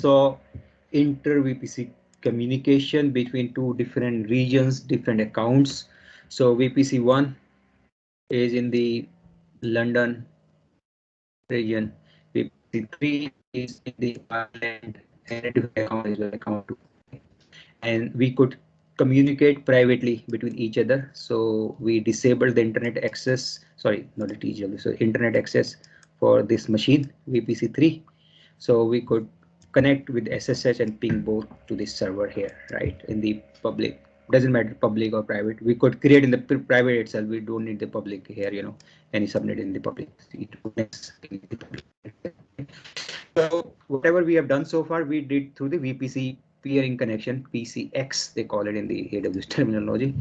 saw inter VPC communication between two different regions, different accounts. So VPC1 is in the London region, VPC3 is in the Ireland, and account is account 2. And we could communicate privately between each other. So we disabled the internet access, sorry, not the TGW, so internet access for this machine, VPC3. So we could connect with SSH and ping both to this server here, right? In the public, doesn't matter public or private. We could create in the private itself. We don't need the public here, you know, any subnet in the public. So whatever we have done so far, we did through the VPC peering connection, PCX, they call it in the AWS terminology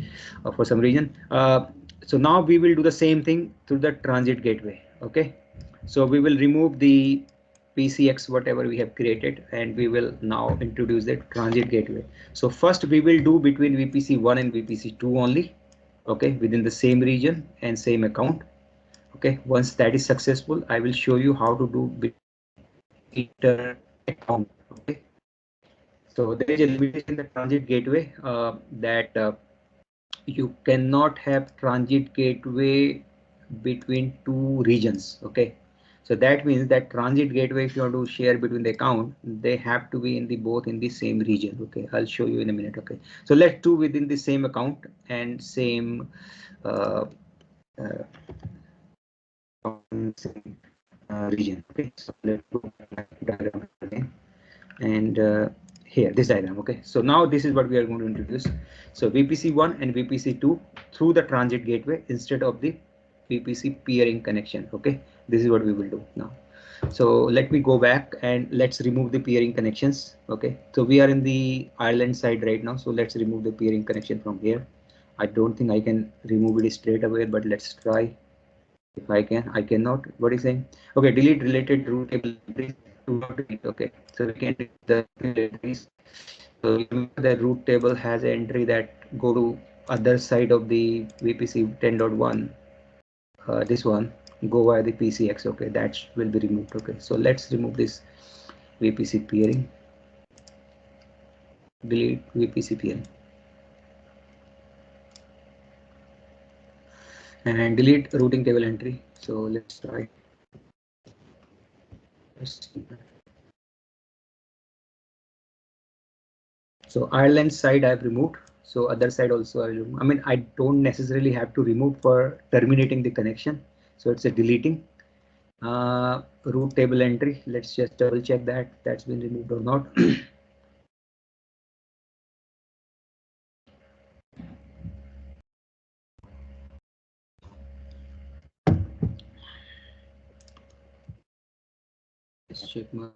for some reason. So now we will do the same thing through the transit gateway. Okay, so we will remove the PCX, whatever we have created, and we will now introduce the transit gateway. So first we will do between VPC1 and VPC2 only, okay, within the same region and same account. Okay, once that is successful, I will show you how to do inter account. Okay, so there is a limitation in the transit gateway that you cannot have transit gateway between two regions. Okay, so that means that transit gateway, if you want to share between the account, they have to be in the both in the same region. Okay, I'll show you in a minute. Okay, so let's do within the same account and same region. Okay, so let's do diagram again, and here this diagram. Okay, so now this is what we are going to introduce. So VPC1 and VPC2 through the transit gateway instead of the VPC peering connection. Okay, this is what we will do now. So let me go back and let's remove the peering connections. Okay, so we are in the Ireland side right now, so let's remove the peering connection from here. I don't think I can remove it straight away, but let's try. If I can, I cannot. What is saying? Okay, delete related root table entries. Okay, so we can delete the entries. So remember the root table has an entry that go to other side of the VPC 10.1. This one go via the PCX. Okay, that will be removed. Okay, so let's remove this VPC peering. Delete VPC peering. And delete routing table entry. So let's try. So Ireland side I've removed. So other side also I remove. I mean, I don't necessarily have to remove for terminating the connection. So it's a deleting. Root table entry. Let's just double check that that's been removed or not. Let's check my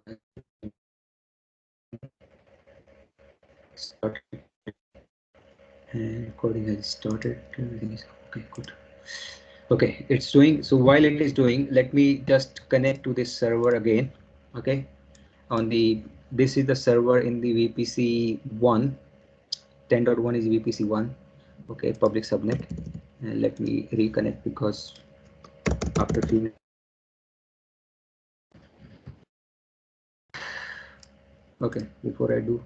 started and recording has started. Everything is okay. Good. Okay, it's doing. So while it is doing, let me just connect to this server again. Okay, on the this is the server in the VPC 1. 10.1 is VPC 1. Okay, public subnet. And let me reconnect because after a few minutes. Okay, before I do,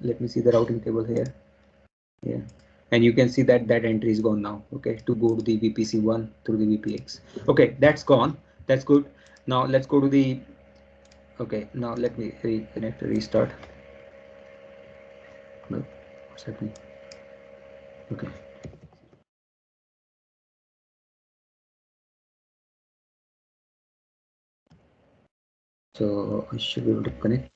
let me see the routing table here. Yeah, and you can see that that entry is gone now. Okay, to go to the VPC 1 through the VPX. Okay, that's gone. That's good. Now let's go to the. Okay, now let me reconnect, restart. No, what's happening? Okay. So I should be able to connect.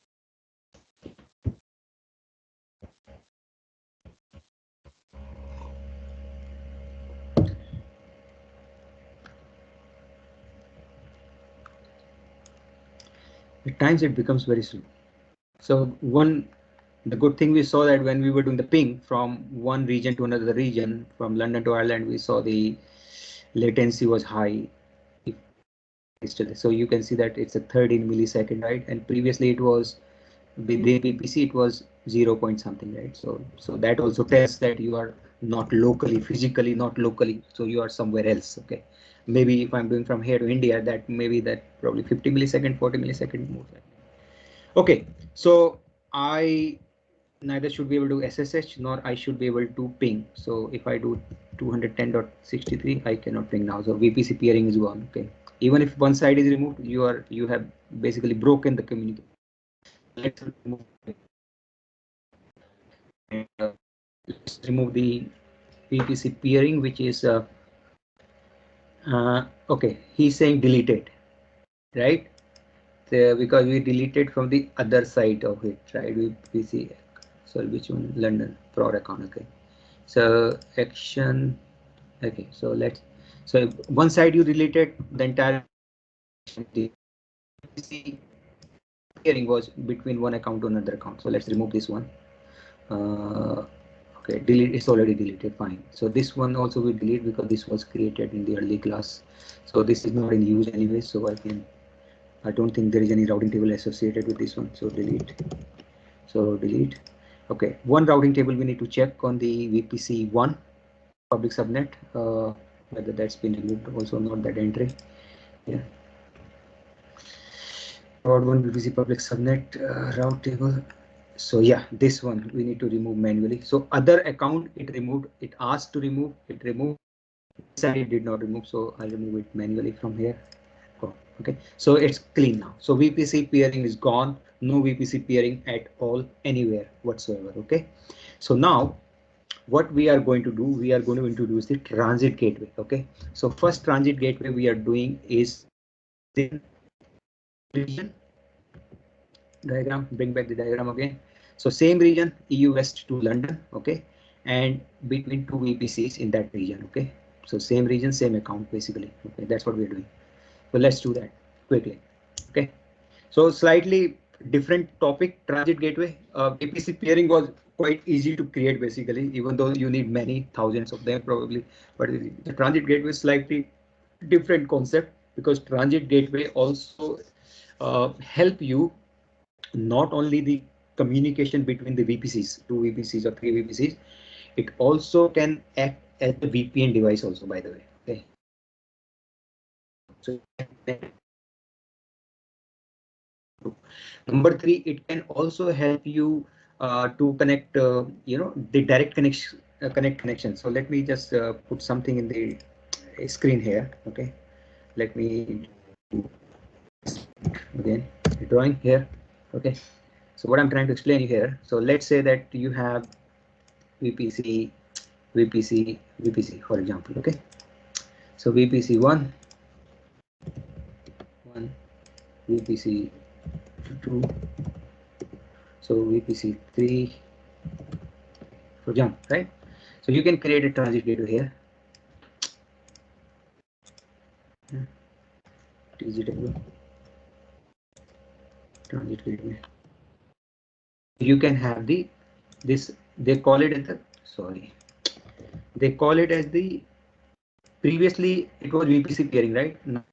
At times it becomes very slow. So the good thing we saw that when we were doing the ping from one region to another region, from London to Ireland, we saw the latency was high. So you can see that it's a 13 millisecond, right? And previously it was with the VPC it was 0 point something, right? So that also tells that you are not locally, physically not locally, so you are somewhere else. Okay, maybe if I'm doing from here to India, that maybe that probably 50 millisecond, 40 millisecond more. Okay, so I neither should be able to SSH nor I should be able to ping. So if I do 210.63, I cannot ping now. So VPC peering is gone. Okay, even if one side is removed, you have basically broken the communication. Let's remove let's remove the VPC peering, which is okay. He's saying deleted, right? Because we deleted from the other side of it, right? We see, so which one? London fraud account. Okay, so action. Okay, so let's, so one side you deleted the entire peering was between one account to another account. So let's remove this one. Okay, delete, it's already deleted, fine. So this one also we delete because this was created in the early class, so this is not in use anyway, so I don't think there is any routing table associated with this one, so delete. So delete. Okay, one routing table we need to check on the VPC1 public subnet, whether that's been removed. Also not that entry. Yeah, Route 1 VPC public subnet route table. So yeah, this one we need to remove manually. So other account it removed, it asked to remove, it removed. This side it did not remove, so I'll remove it manually from here. Oh, okay, so it's clean now. So VPC peering is gone. No VPC peering at all anywhere whatsoever. Okay, so now what we are going to do, we are going to introduce the transit gateway. Okay, so first transit gateway we are doing is the region diagram. Bring back the diagram again. So same region, EU West to London. Okay, and between two VPCs in that region. Okay, so same region, same account basically. Okay, that's what we're doing. So let's do that quickly. Okay, so slightly different topic, transit gateway. VPC peering was quite easy to create basically, even though you need many thousands of them probably, but the transit gateway is slightly different concept, because transit gateway also help you not only the communication between the VPCs, two VPCs or three VPCs, it also can act as the VPN device also, by the way. Okay, so number three, it can also help you to connect, the direct connection. So let me just put something in the screen here. Okay, let me do again the drawing here. Okay, so what I'm trying to explain here. So let's say that you have VPC, VPC, for example. Okay, so VPC 1, VPC 2, so VPC 3, for example, right? So you can create a transit gateway here. TGW, transit gateway. You can have this, they call it as the, sorry, they call it as the, previously it was VPC peering, right? Now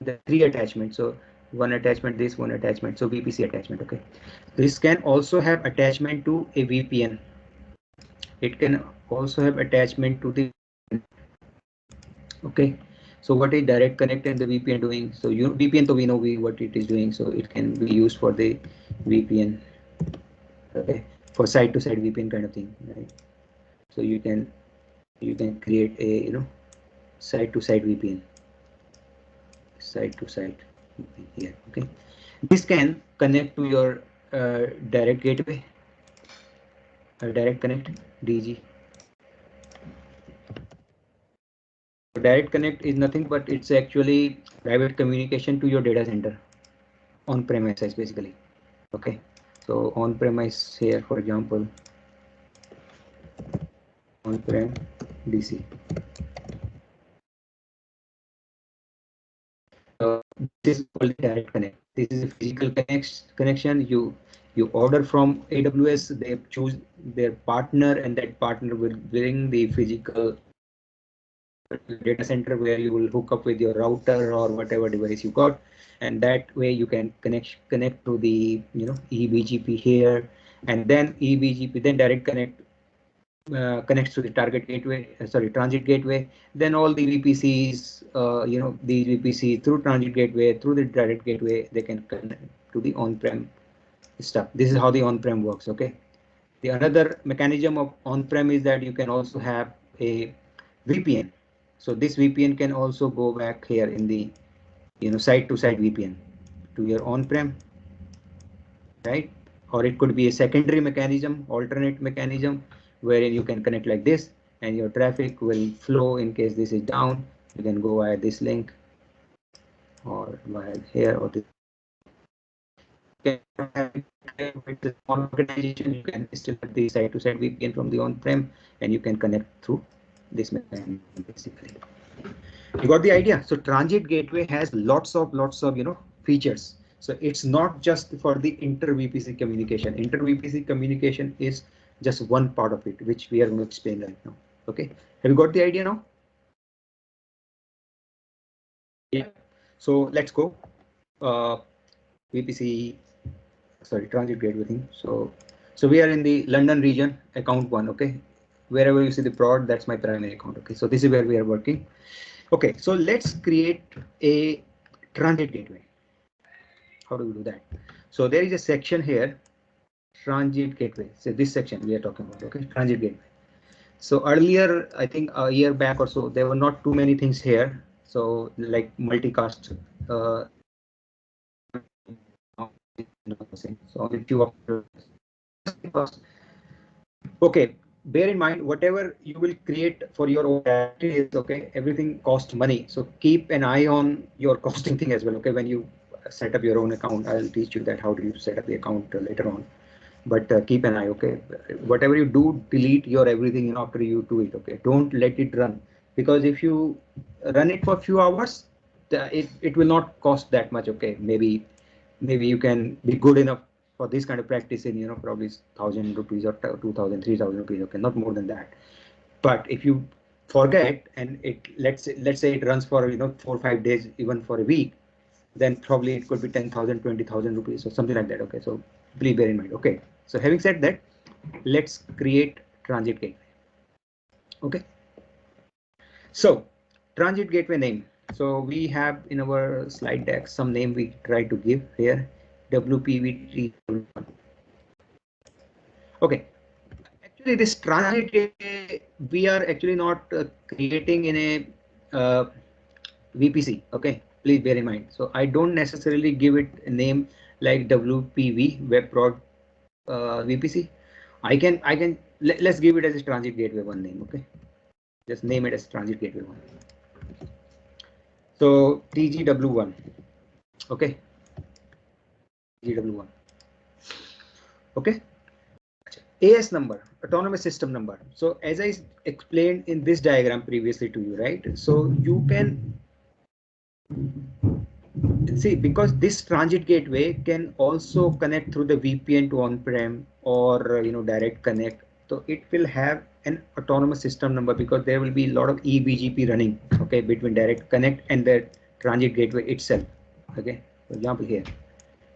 the three attachments. So one attachment, this one attachment, so VPC attachment. Okay, this can also have attachment to a VPN. It can also have attachment to the, okay, so what is direct connect and the VPN doing? So you VPN, so we know what it is doing, so it can be used for the VPN. Okay, for side to side VPN kind of thing, right? So you can create a, side to side VPN, side to side VPN here. Okay, this can connect to your direct gateway, direct connect DG. Direct connect is nothing but it's actually private communication to your data center on premises basically. Okay, so on premise here, for example, on prem DC. This is called direct connect. This is a physical connection. You order from AWS, they choose their partner, and that partner will bring the physical data center where you will hook up with your router or whatever device you got, and that way you can connect to the, EBGP here, and then EBGP, then direct connect connects to the target gateway, transit gateway. Then all the VPCs, these VPC through transit gateway, through the direct gateway, they can connect to the on-prem stuff. This is how the on-prem works. Okay. The another mechanism of on-prem is that you can also have a VPN. So this VPN can also go back here in the site-to-site VPN to your on-prem, right? Or it could be a secondary mechanism, alternate mechanism, wherein you can connect like this, and your traffic will flow in case this is down. You can go via this link, or via here, or this. Organization, you can still have the site-to-site VPN from the on-prem, and you can connect through this mechanism. Basically, you got the idea. So transit gateway has lots of features. So it's not just for the inter-VPC communication. Inter-VPC communication is just one part of it, which we are going to explain right now. Okay, have you got the idea now? Yeah. So let's go. VPC, transit gateway thing. So we are in the London region, account 1. Okay, wherever you see the prod, that's my primary account. Okay, so this is where we are working. Okay, so let's create a transit gateway. How do we do that? So there is a section here, transit gateway. So this section we are talking about. Okay, transit gateway. So earlier, I think a year back or so, there were not too many things here. So like multicast. So only few of okay, bear in mind, whatever you will create for your own activities, okay, everything costs money. So keep an eye on your costing thing as well. Okay, when you set up your own account, I'll teach you that how do you set up the account later on. But keep an eye. Okay, whatever you do, delete your everything after you do it. Okay, don't let it run, because if you run it for a few hours, it will not cost that much. Okay, maybe you can be good enough for this kind of practice in probably 1,000 rupees or 2,000, 3,000 rupees. Okay, not more than that. But if you forget, and let's say it runs for 4 or 5 days, even for a week, then probably it could be 10,000, 20,000 rupees or something like that. Okay, so please bear in mind. Okay, so having said that, let's create transit gateway. Okay, so transit gateway name. So we have in our slide deck some name we try to give here, WPV. Okay, actually this transit gateway we are actually not creating in a VPC. Okay, please bear in mind. So I don't necessarily give it a name like WPV, web prod VPC. Let's give it as a transit gateway 1 name. Okay, just name it as transit gateway 1. So TGW1. Okay, TGW1. Okay, AS number, autonomous system number. So as I explained in this diagram previously to you, right? So you can see, because this transit gateway can also connect through the VPN to on-prem or direct connect. So it will have an autonomous system number, because there will be a lot of eBGP running, okay, between direct connect and the transit gateway itself. Okay, for example here,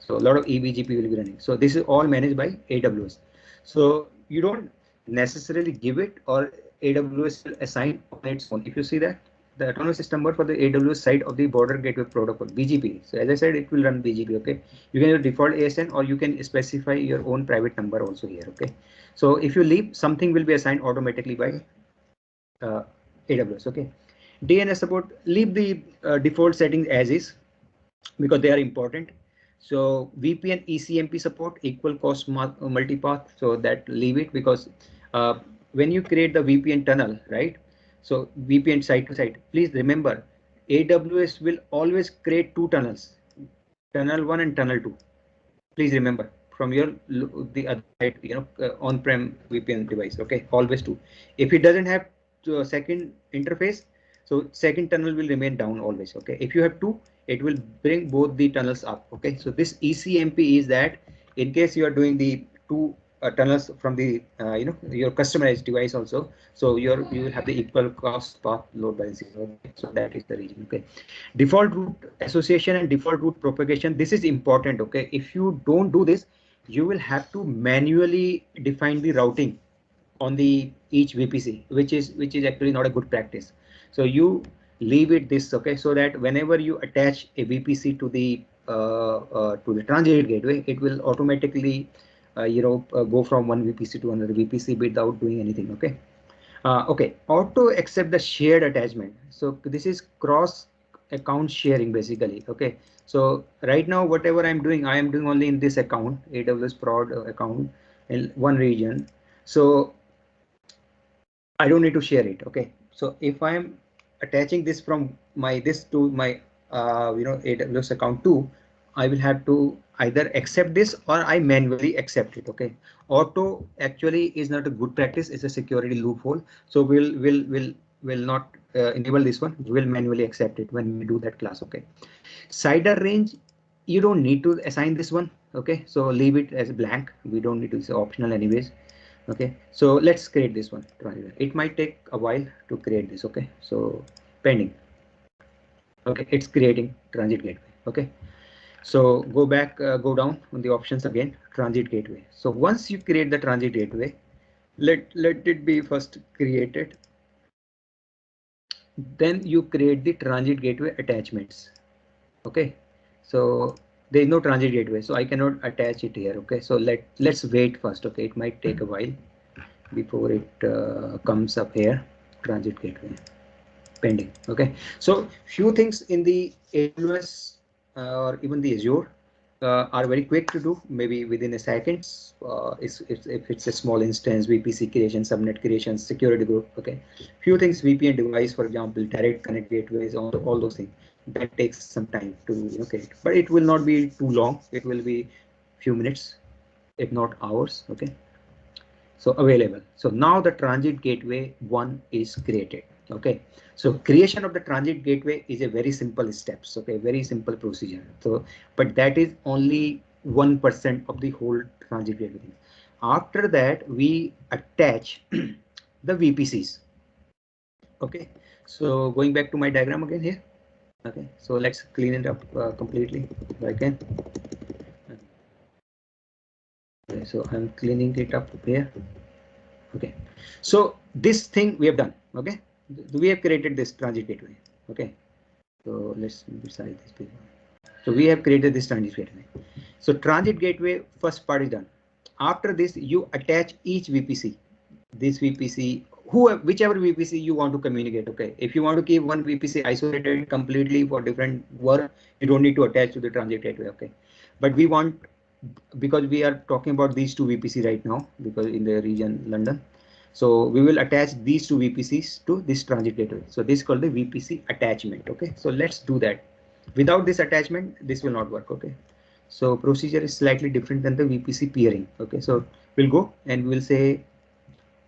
so a lot of eBGP will be running. So this is all managed by AWS. So you don't necessarily give it, or AWS will assign on its own. If you see that the autonomous system number for the AWS side of the border gateway protocol, BGP. So as I said, it will run BGP. Okay, you can use default ASN, or you can specify your own private number also here. Okay, so if you leave, something will be assigned automatically by AWS. Okay, DNS support, leave the default settings as is, because they are important. So VPN ECMP support, equal cost multipath, so that leave it, because when you create the VPN tunnel, right? So VPN site to site, please remember, AWS will always create 2 tunnels, tunnel 1 and tunnel 2. Please remember, from your the other side, on-prem VPN device. Okay, always 2. If it doesn't have a second interface, so second tunnel will remain down always. Okay, if you have 2, it will bring both the tunnels up. Okay, so this ECMP is that in case you are doing the 2 tunnels from the your customized device also, so you will have the equal cost path load balancing. Okay, so that is the reason. Okay, default route association and default route propagation, this is important. Okay, if you don't do this, you will have to manually define the routing. on the each VPC, which is actually not a good practice. So you leave it this, okay, so that whenever you attach a VPC to the transit gateway, it will automatically go from one VPC to another VPC without doing anything. Okay. Okay, auto accept the shared attachment. So this is cross account sharing basically. Okay, so right now whatever I'm doing, I am doing only in this account, AWS prod account in one region. So I don't need to share it. Okay, so if I am attaching this from this to my AWS account 2, I will have to either accept this or I manually accept it. Okay, auto actually is not a good practice. It's a security loophole. So will not enable this one. We will manually accept it when we do that class. Okay, CIDR range, you don't need to assign this one. Okay, so leave it as blank. We don't need to. It's optional anyways. Okay, so let's create this one. It might take a while to create this. Okay, so pending. Okay, it's creating transit gateway. Okay, so go back, go down on the options again, transit gateway. So once you create the transit gateway, let it be first created, then you create the transit gateway attachments. Okay, so there is no transit gateway, so I cannot attach it here. Okay, so let's wait first. Okay, it might take a while before it comes up here. Transit gateway pending. Okay, so few things in the AWS or even the Azure are very quick to do, maybe within a second. If it's a small instance, VPC creation, subnet creation, security group. Okay, few things, VPN device, for example, direct connect gateways, all those things, that takes some time to create, but it will not be too long. It will be few minutes, if not hours. Okay, so available. So now the transit gateway 1 is created. Okay, so creation of the transit gateway is a very simple steps. Okay, very simple procedure. So but that is only 1% of the whole transit gateway. After that we attach the VPCs. Okay, so going back to my diagram again here. Okay, so let's clean it up completely if I can. Okay, so I'm cleaning it up here. Okay, so this thing we have done. Okay, we have created this transit gateway. Okay, so let's beside this paper. So we have created this transit gateway. So transit gateway first part is done. After this you attach each VPC. This VPC, whichever VPC you want to communicate. Okay, if you want to keep one VPC isolated completely for different work, you don't need to attach to the transit gateway. Okay, but we want, because we are talking about these two VPC right now, because in the region London, so we will attach these two VPCs to this transit gateway. So this is called the VPC attachment. Okay, so let's do that. Without this attachment, this will not work. Okay, so procedure is slightly different than the VPC peering. Okay, so we'll go and we'll say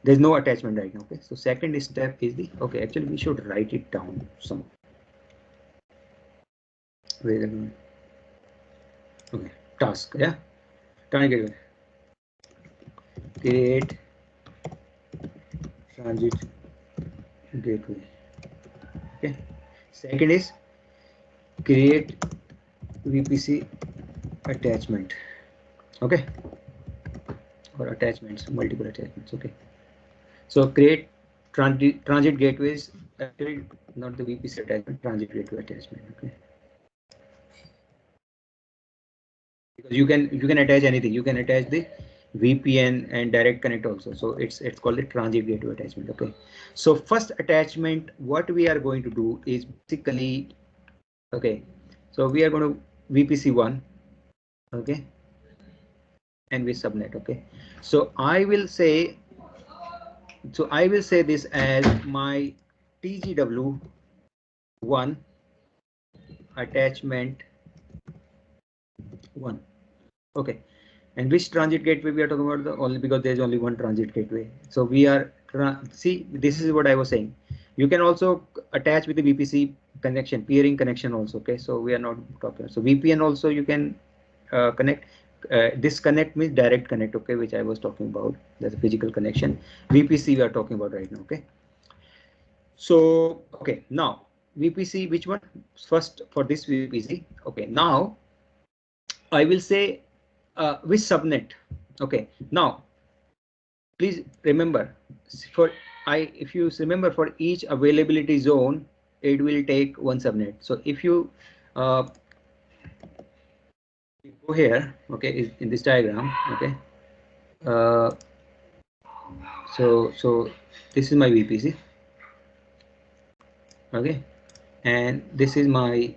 there's no attachment right now. Okay, so second step is the, okay, actually we should write it down some. Okay, task, yeah, transit create transit gateway. Okay, second is create VPC attachment. Okay, or attachments, multiple attachments. Okay, so create transit gateways, actually not the VPC attachment, transit gateway attachment. Okay, because you can attach anything. You can attach the VPN and direct connect also. So it's called the transit gateway attachment. Okay, so first attachment, what we are going to do is basically, okay, so we are going to VPC1. Okay, and with subnet. Okay, so I will say this as my TGW1 attachment 1. Okay, and which transit gateway we are talking about? The only, because there's only one transit gateway. So we are see, this is what I was saying. You can also attach with the VPC connection, peering connection also. Okay, so we are not talking. So VPN also you can connect. This connect means direct connect. Okay, which I was talking about. That's a physical connection. VPC we are talking about right now. Okay, so okay, now VPC, which one first for this VPC? Okay, now I will say which subnet. Okay, now please remember, if you remember, for each availability zone, it will take one subnet. So if you go here, okay, in this diagram, okay, so this is my VPC, okay, and this is my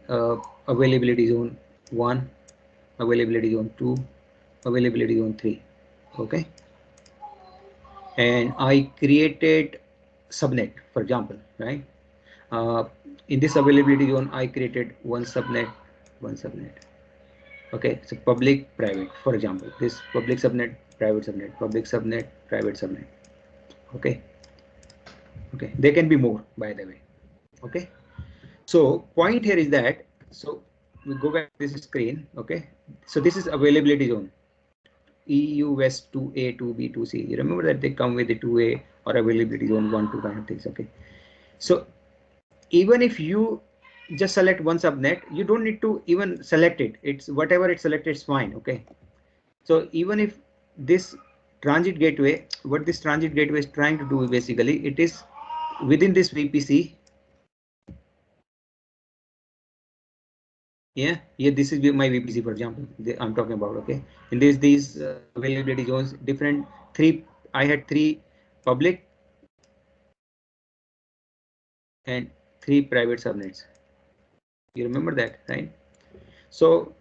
availability zone 1, availability zone 2, availability zone 3, okay, and I created subnet, for example, right? In this availability zone, I created one subnet. Okay, so public, private, for example, this public subnet, private subnet, public subnet, private subnet. Okay, there can be more, by the way. Okay, so point here is that, so we go back to this screen. Okay, so this is availability zone. EU West 2A, 2B, 2C. You remember that they come with the 2A or availability zone 1, 2 kind of things. Okay, so even if you just select one subnet, you don't need to even select it. It's whatever it's selected is fine. Okay, so even if this transit gateway, what this transit gateway is trying to do, basically, it is within this VPC. Yeah, this is my VPC, for example, I'm talking about. Okay, in these availability zones, different I had 3 public and 3 private subnets. You remember that, right? So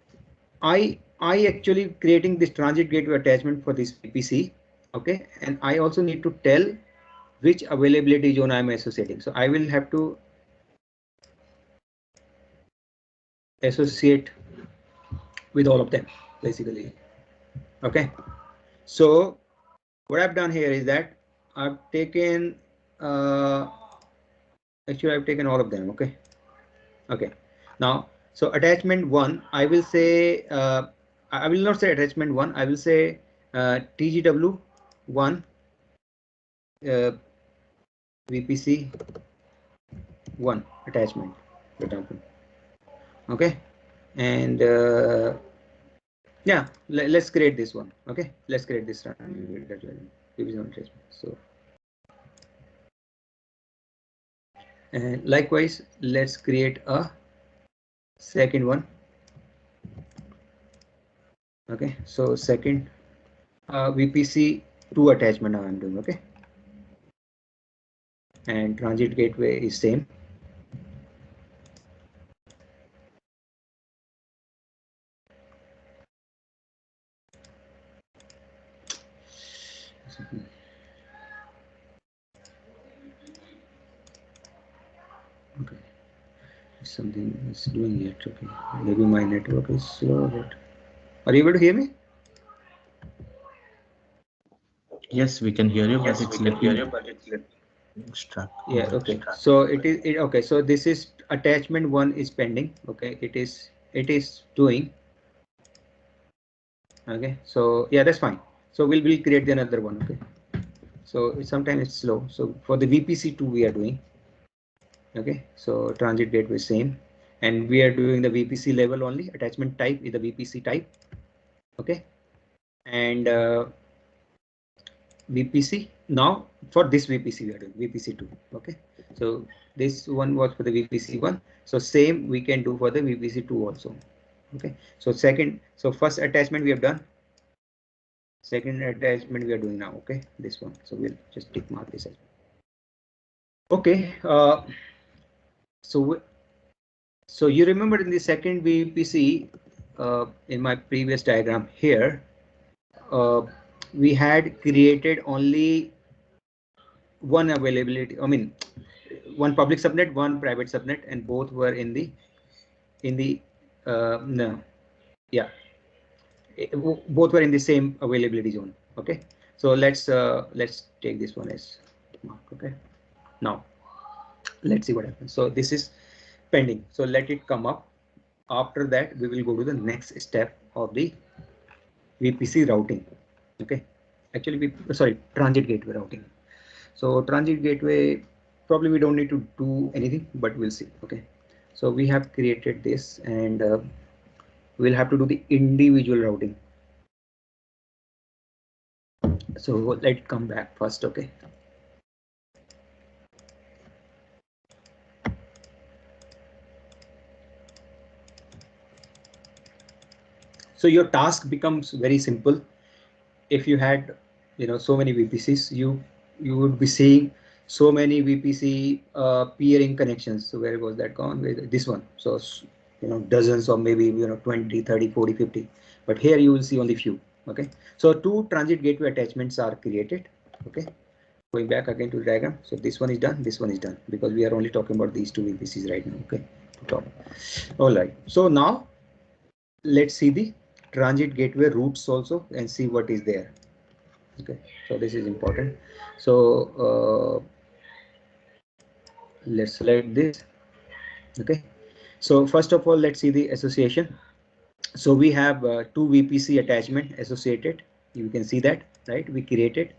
I actually creating this transit gateway attachment for this VPC. Okay, and I also need to tell which availability zone I am associating. So I will have to associate with all of them, basically. Okay, so what I've done here is that I've taken actually I've taken all of them. Okay, now, so attachment 1, I will say I will not say attachment 1, I will say TGW 1 VPC 1 attachment, for example. Okay, and yeah, let's create this one. Okay, let's create this division attachment. So, and likewise, let's create a second one. Okay, so second VPC 2 attachment now I'm doing. Okay, and transit gateway is same. Okay, something is doing it. Okay, maybe my network is slow. But are you able to hear me? Yes, we can hear you, but it's little stuck. Yeah. Okay. So it is. Okay. So this is attachment 1 is pending. Okay. It is doing. Okay. So yeah, that's fine. So we'll create another one. Okay. So sometimes it's slow. So for the VPC 2 we are doing. Okay. So transit gateway same, and we are doing the VPC level only. Attachment type is the VPC type. Okay. And VPC, now for this VPC we are doing VPC 2. Okay, so this one was for the VPC 1, so same we can do for the VPC 2 also. Okay, so first attachment we have done, second attachment we are doing now. Okay, this one, so we'll just tick mark this as well. Okay, so you remember in the second VPC in my previous diagram here, we had created only one availability, I mean one public subnet, one private subnet, and both were in the no, yeah, both were in the same availability zone. Okay, so let's take this one as mark. Okay, now let's see what happens. So this is pending, so let it come up. After that we will go to the next step of the VPC routing. Okay, actually sorry, transit gateway routing. So transit gateway, probably we don't need to do anything, but we'll see. Okay, so we have created this, and we'll have to do the individual routing. So let's come back first. Okay. So your task becomes very simple. If you had, so many VPCs, you would be seeing so many VPC peering connections. So where was that gone? This one. So dozens or maybe 20, 30, 40, 50. But here you will see only few. Okay. So two transit gateway attachments are created. Okay. Going back again to the diagram. So this one is done. This one is done because we are only talking about these two VPCs right now. Okay. Top. All right. So now let's see the transit gateway routes also and see what is there. Okay, so this is important. So let's select this. Okay, so first of all, let's see the association. So we have two VPC attachment associated. You can see that, right? We created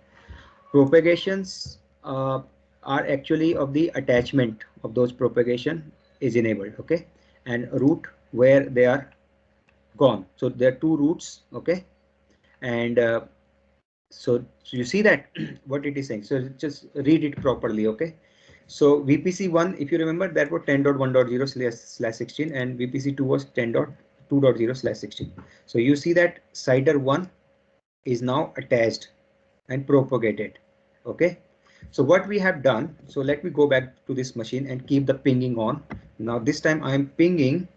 propagations are actually of the attachment of those propagation is enabled. Okay, and route where they are gone. So there are two routes. Okay, and so you see that what it is saying. So just read it properly. Okay, so VPC1, if you remember, that was 10.1.0/16 and VPC2 was 10.2.0/16. So you see that CIDR 1 is now attached and propagated. Okay, so what we have done, so let me go back to this machine and keep the pinging on. Now this time I am pinging.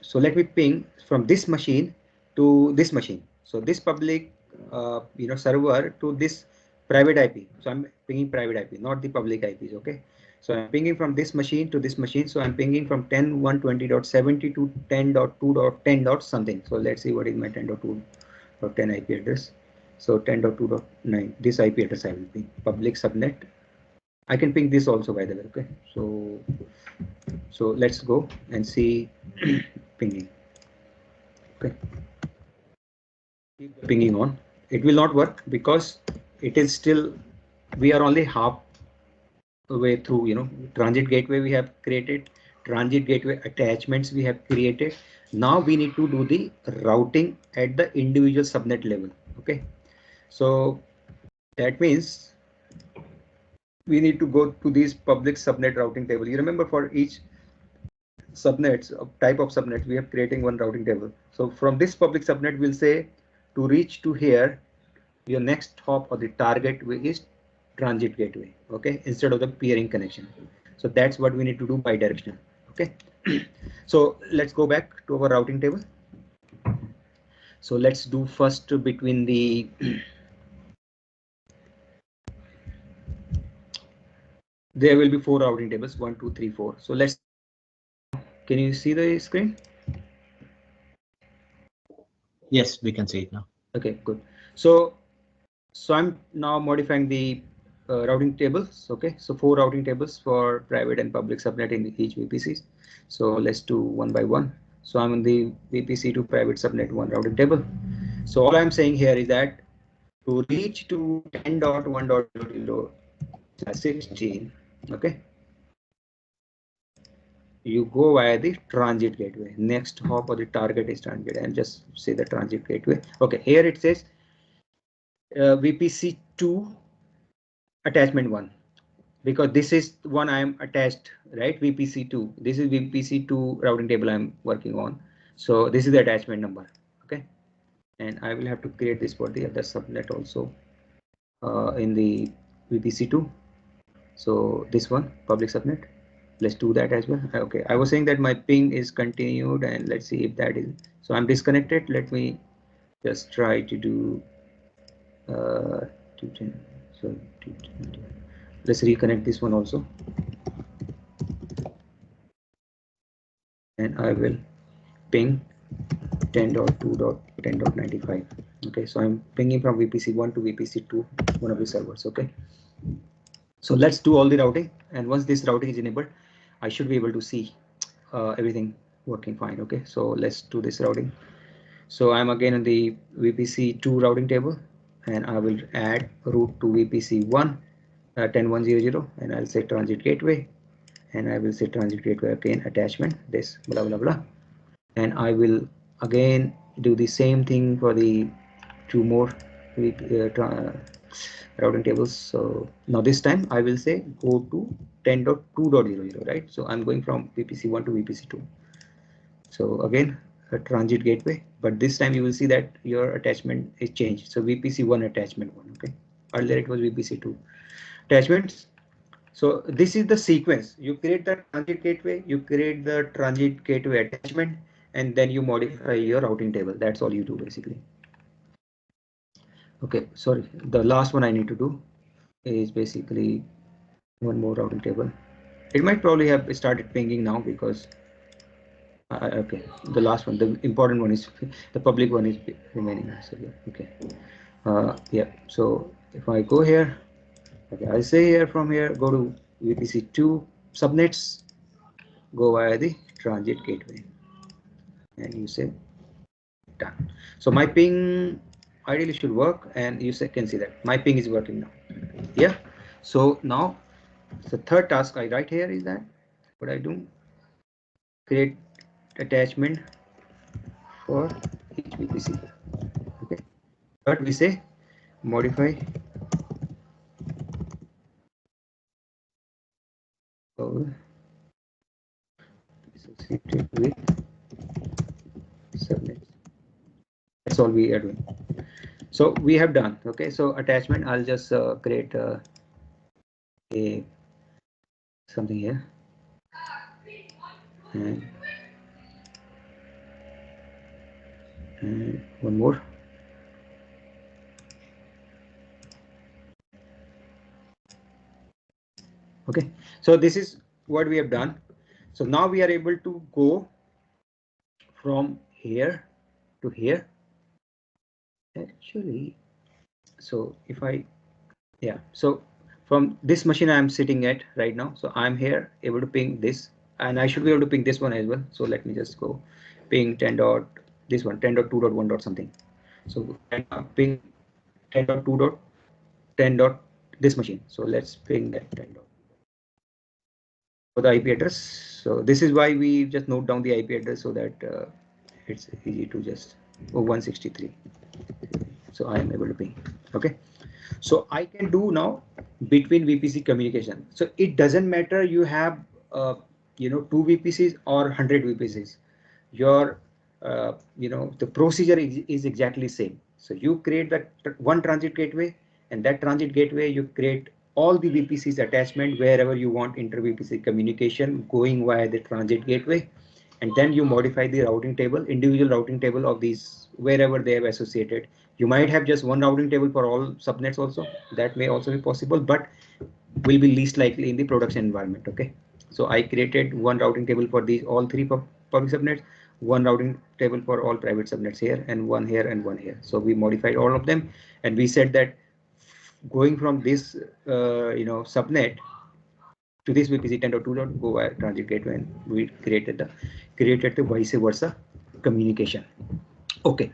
So let me ping from this machine to this machine. So this public server to this private IP. So I'm pinging private IP, not the public IPs. Okay, so I'm pinging from this machine to this machine. So I'm pinging from 10.120.70 to 10.2.10 dot something. So let's see what is my 10.2.10 IP address. So 10.2.9, this IP address I will ping, public subnet. I can ping this also, by the way. Okay, so let's go and see pinging. Okay, keep pinging on. It will not work because it is still, we are only half way through. Transit gateway we have created, transit gateway attachments we have created. Now we need to do the routing at the individual subnet level. Okay, so that means we need to go to these public subnet routing table. You remember, for each subnets, type of subnet, we are creating one routing table. So from this public subnet, we'll say to reach to here, your next hop or the target is transit gateway. Okay, instead of the peering connection. So that's what we need to do bidirectional. Okay, so let's go back to our routing table. So let's do first between the there will be 4 routing tables, 1, 2, 3, 4. So let's, can you see the screen? Yes, we can see it now. Okay, good. So I'm now modifying the routing tables. Okay, so 4 routing tables for private and public subnet in each VPCs. So let's do one by one. So I'm on the VPC to private subnet 1 routing table. So all I'm saying here is that to reach to 10.1.0/16, okay, you go via the transit gateway. Next hop or the target is transit gateway, and just say the transit gateway. Okay, here it says VPC2 attachment 1, because this is one I am attached, right? VPC2. This is VPC2 routing table I'm working on. So this is the attachment number. Okay, and I will have to create this for the other subnet also in the VPC2. So this one, public subnet. Let's do that as well. Okay, I was saying that my ping is continued, and let's see if that is. So I'm disconnected. Let me just try to do 210. So 210. Let's reconnect this one also, and I will ping 10.2.10.95. Okay, so I'm pinging from VPC1 to VPC2, one of the servers. Okay, so let's do all the routing, and once this routing is enabled, I should be able to see everything working fine. Okay, so let's do this routing. So I'm again in the VPC2 routing table, and I will add route to VPC1 10.1.0.0, and I'll say transit gateway, and I will say transit gateway again attachment this blah blah blah, and I will again do the same thing for the 2 more routing tables. So now this time I will say go to 10.2.00, right? So I'm going from VPC1 to VPC2. So again, a transit gateway, but this time you will see that your attachment is changed. So VPC1 attachment 1. Okay, earlier it was VPC2 attachments. So this is the sequence. You create the transit gateway, you create the transit gateway attachment, and then you modify your routing table. That's all you do basically. Okay, sorry, the last one I need to do is basically one more routing table. It might probably have started pinging now because okay, the last one, the important one is the public one is remaining. So yeah, okay, yeah. So if I go here, okay, I say here from here, go to VPC2 subnets, go via the transit gateway, and you say done. So my ping ideally should work, and you can see that my ping is working now. Yeah. So now the third task I write here is that what I do, create attachment for each VPC. Okay. But we say modify associated with subnets. That's all we are doing. So we have done. Okay. So attachment, I'll just create a something here, and one more. Okay, so this is what we have done. So now we are able to go from here to here. Actually, so if I, yeah, so from this machine I'm sitting at right now, so I'm here able to ping this, and I should be able to ping this one as well. So let me just go ping 10 dot this one 10.2.1 dot something. So ping 10.2 dot 10 dot this machine. So let's ping that 10 dot for the IP address. So this is why we just note down the IP address so that it's easy to just 163. So I am able to ping. Okay. So I can do now between VPC communication. So it doesn't matter you have two VPCs or 100 VPCs. Your the procedure is exactly same. So you create that one transit gateway, and that transit gateway you create all the VPCs attachment wherever you want inter VPC communication going via the transit gateway, and then you modify the routing table, individual routing table of these wherever they have associated. You might have just one routing table for all subnets also. That may also be possible, but will be least likely in the production environment. Okay, so I created one routing table for these all three public subnets, one routing table for all private subnets here, and one here and one here. So we modified all of them, and we said that going from this subnet to this VPC 10.2 go via transit gateway, and we created the vice versa communication. Okay,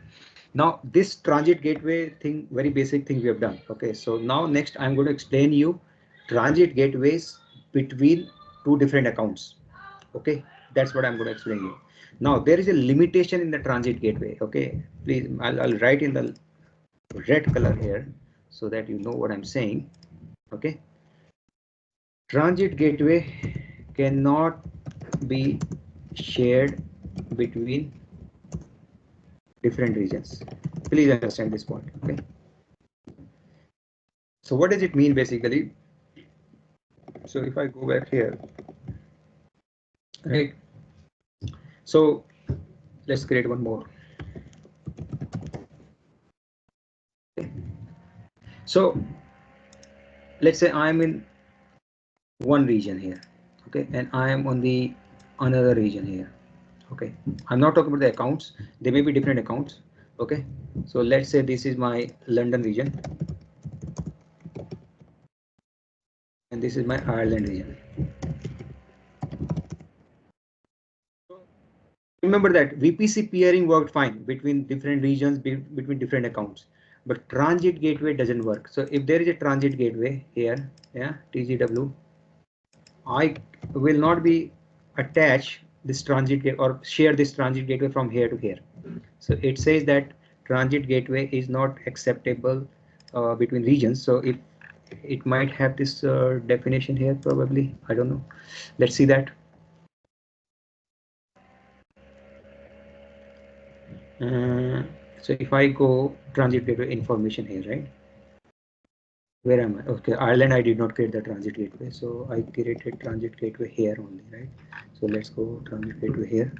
now this transit gateway thing, very basic thing we have done. Okay, so now next I'm going to explain you transit gateways between two different accounts. Okay, that's what I'm going to explain you. Now there is a limitation in the transit gateway. Okay, please, I'll write in the red color here so that you know what I'm saying. Okay, transit gateway cannot be shared between different regions. Please understand this point. Okay, so what does it mean basically? So if I go back here, right, so let's create one more. Okay. So let's say I'm in one region here, okay, and I am on the another region here. Okay, I'm not talking about the accounts, they may be different accounts. Okay, so let's say this is my London region, and this is my Ireland region. Remember that VPC peering worked fine between different regions, between different accounts, but transit gateway doesn't work. So if there is a transit gateway here, yeah, TGW, I will not be attach this transit gateway or share this transit gateway from here to here. So it says that transit gateway is not acceptable between regions. So it might have this definition here, probably. I don't know. Let's see that. So if I go transit gateway information here, right? Where am I? Okay, Ireland, I did not create the transit gateway. So I created transit gateway here only, right? So let's go transit gateway here.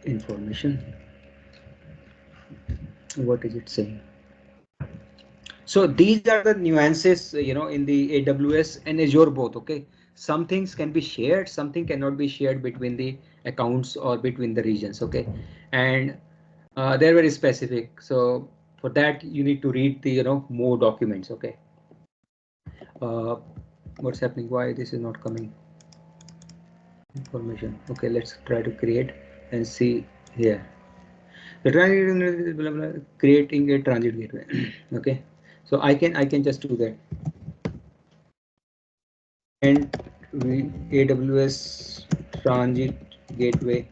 Information. What is it saying? So these are the nuances, in the AWS and Azure both. Okay, some things can be shared, something cannot be shared between the accounts or between the regions. Okay, and they're very specific. So for that, you need to read the more documents. Okay, what's happening? Why this is not coming? Information. Okay, let's try to create and see here. The transit, blah, blah, creating a transit gateway. Okay, so I can just do that. And AWS transit gateway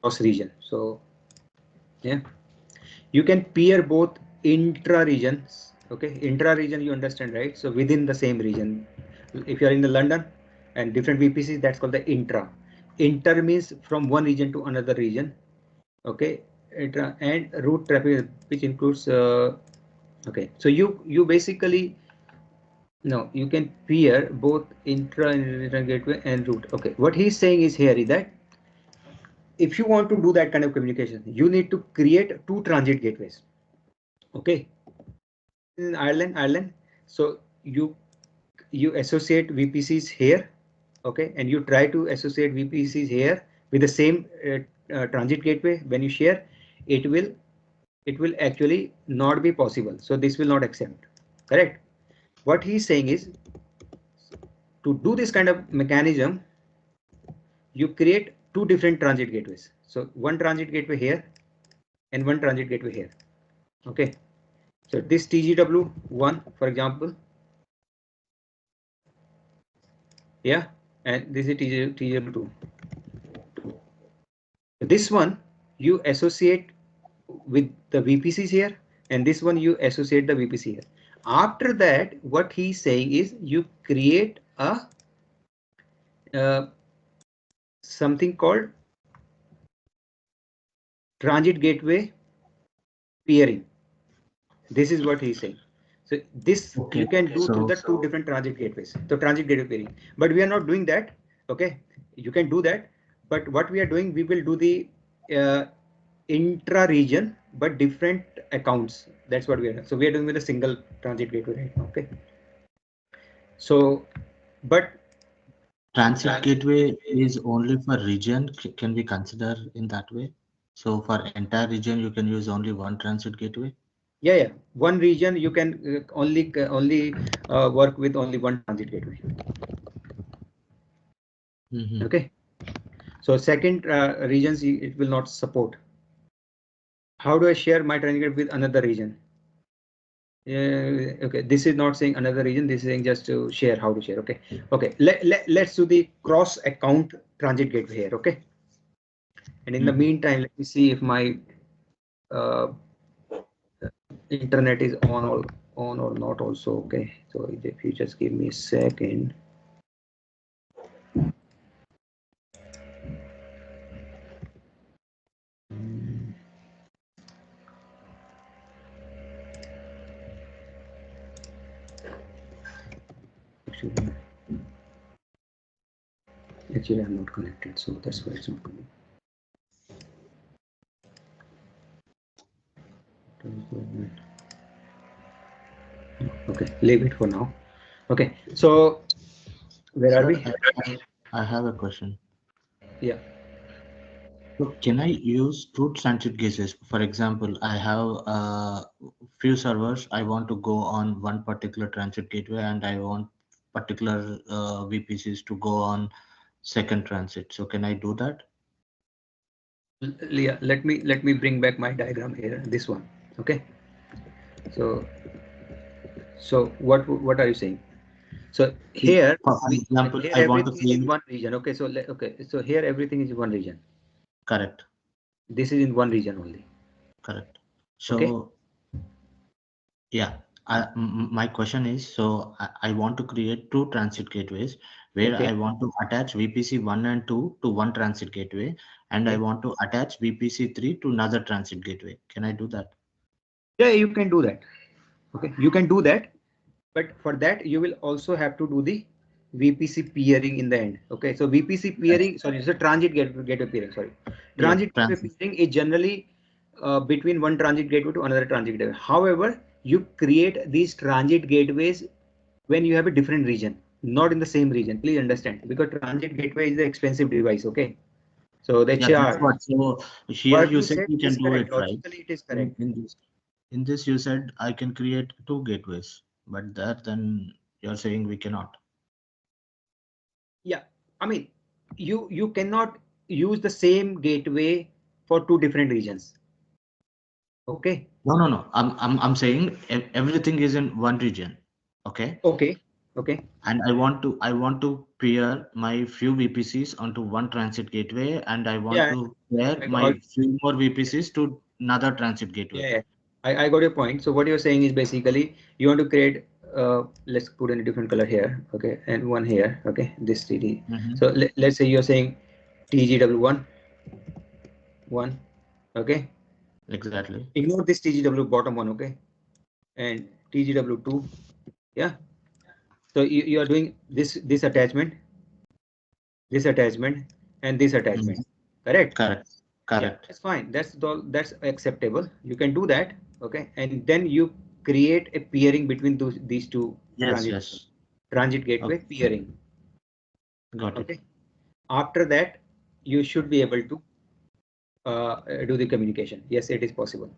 cross region. So yeah, you can peer both intra regions. Okay, intra region, you understand, right? So within the same region, if you are in the London and different VPCs, that's called the intra. Inter means from one region to another region. Okay, intra, and route traffic, which includes okay, so you basically, no, you can peer both intra and intra gateway and route. Okay, what he's saying is here is that if you want to do that kind of communication, you need to create two transit gateways. Okay, in Ireland. So you associate VPCs here. Okay, and you try to associate VPCs here with the same transit gateway. When you share, it will actually not be possible. So this will not accept. Correct. What he's saying is, to do this kind of mechanism, you create two different transit gateways. So one transit gateway here and one transit gateway here. Okay, so this TGW1, for example, yeah, and this is TGW2. This one you associate with the VPCs here, and this one you associate the VPC here. After that, what he's saying is you create a something called transit gateway peering. This is what he's saying. So this you can do through the two different transit gateways. So transit gateway peering, but we are not doing that. Okay, you can do that, but what we are doing, we will do the intra region but different accounts. That's what we are. So we are doing with a single transit gateway right now. Okay, so but transit gateway is only for region. Can we consider in that way? So for entire region, you can use only one transit gateway. Yeah, one region you can only work with only one transit gateway. Okay, so second regions it will not support. How do I share my transit gateway with another region? Okay, this is not saying another region, this is saying just to share, how to share. Okay, let's do the cross account transit gateway here. Okay, and in the meantime, let me see if my internet is on or not also. Okay, so if you just give me a second. Actually I'm not connected, so that's why it's not coming. Okay, leave it for now. Okay, so where are we? I have a question. Yeah. So can I use two transit gateways? For example, I have a few servers. I want to go on one particular transit gateway, and I want particular VPCs to go on second transit. So can I do that? Yeah, let me bring back my diagram here. This one. Okay. So what are you saying? So here, For example, here I want to everything is in see. one region. Okay, so okay, so here everything is in one region. Correct. This is in one region only. Correct. Okay. So yeah, my question is, so I want to create two transit gateways where Okay. I want to attach VPC 1 and 2 to one transit gateway, and I Okay. want to attach VPC 3 to another transit gateway. Can I do that? Yeah, you can do that. Okay, you can do that, but for that you will also have to do the VPC peering in the end. Okay, so VPC Yes. peering, sorry, it's a gateway peering. Sorry, Yeah, transit gateway transit. peering is generally between one transit gateway to another transit gateway. However, you create these transit gateways when you have a different region, not in the same region. Please understand, because transit gateway is an expensive device. Okay, so they Yeah, that's charge. what. So here What you you said said you is can do correct. it, right? Logically, it is correct. In this you said I can create two gateways, but that then you're saying we cannot. Yeah, I mean, you cannot use the same gateway for two different regions. Okay. No. I'm saying everything is in one region. Okay. Okay. Okay. And I want to pair my few VPCs onto one transit gateway, and I want Yeah, to pair I got. my few more VPCs to another transit gateway. Yeah, yeah. I got your point. So what you're saying is basically you want to create. Let's put in a different color here. Okay, and one here. Okay, this TD. Hmm. So let's say you're saying TGW one. Okay. Exactly. Ignore this TGW bottom one. Okay, and TGW two. Yeah. So you are doing this attachment and this Mhm. attachment, correct? Correct. Yeah, Correct. that's fine, that's acceptable, you can do that. Okay, and then you create a peering between these two Yes. transit Yes. transit gateway Okay. peering. Got it. Okay, after that you should be able to do the communication. Yes, it is possible.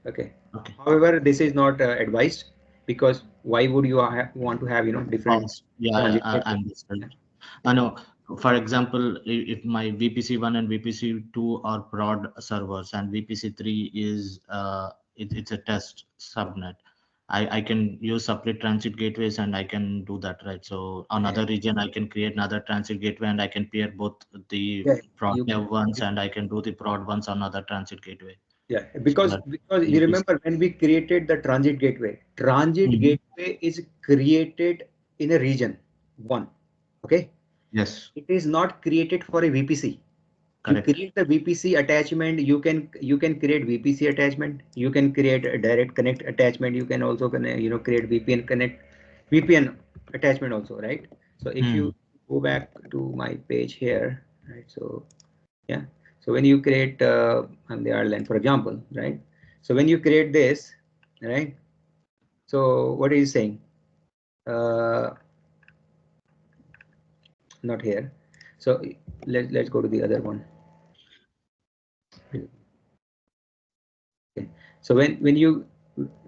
Okay, Okay. however this is not advised, because why would you want to have different Pause. Yeah, transit I gateway? understood. Yeah. I know. For example, if my VPC 1 and VPC 2 are prod servers and VPC 3 is it's a test subnet, I can use separate transit gateways and I can do that, right? So Yeah, another region I can create another transit gateway and I can pair both the yeah, prod you dev ones and I can do the prod ones on another transit gateway. Yeah, So because that you VPC. remember when we created the transit Mhm. gateway is created in a region one. Okay, Yes, it is not created for a VPC. You correct. create the VPC attachment. You can create VPC attachment. You can create a direct connect attachment. You can also create VPN connect, VPN attachment also, right? So if Hmm. you go back to my page here, right? So yeah, so when you create the Ireland, for example, right? So when you create this, right? So what are you saying? Uh, Not here. So let's go to the other one. Okay. So when you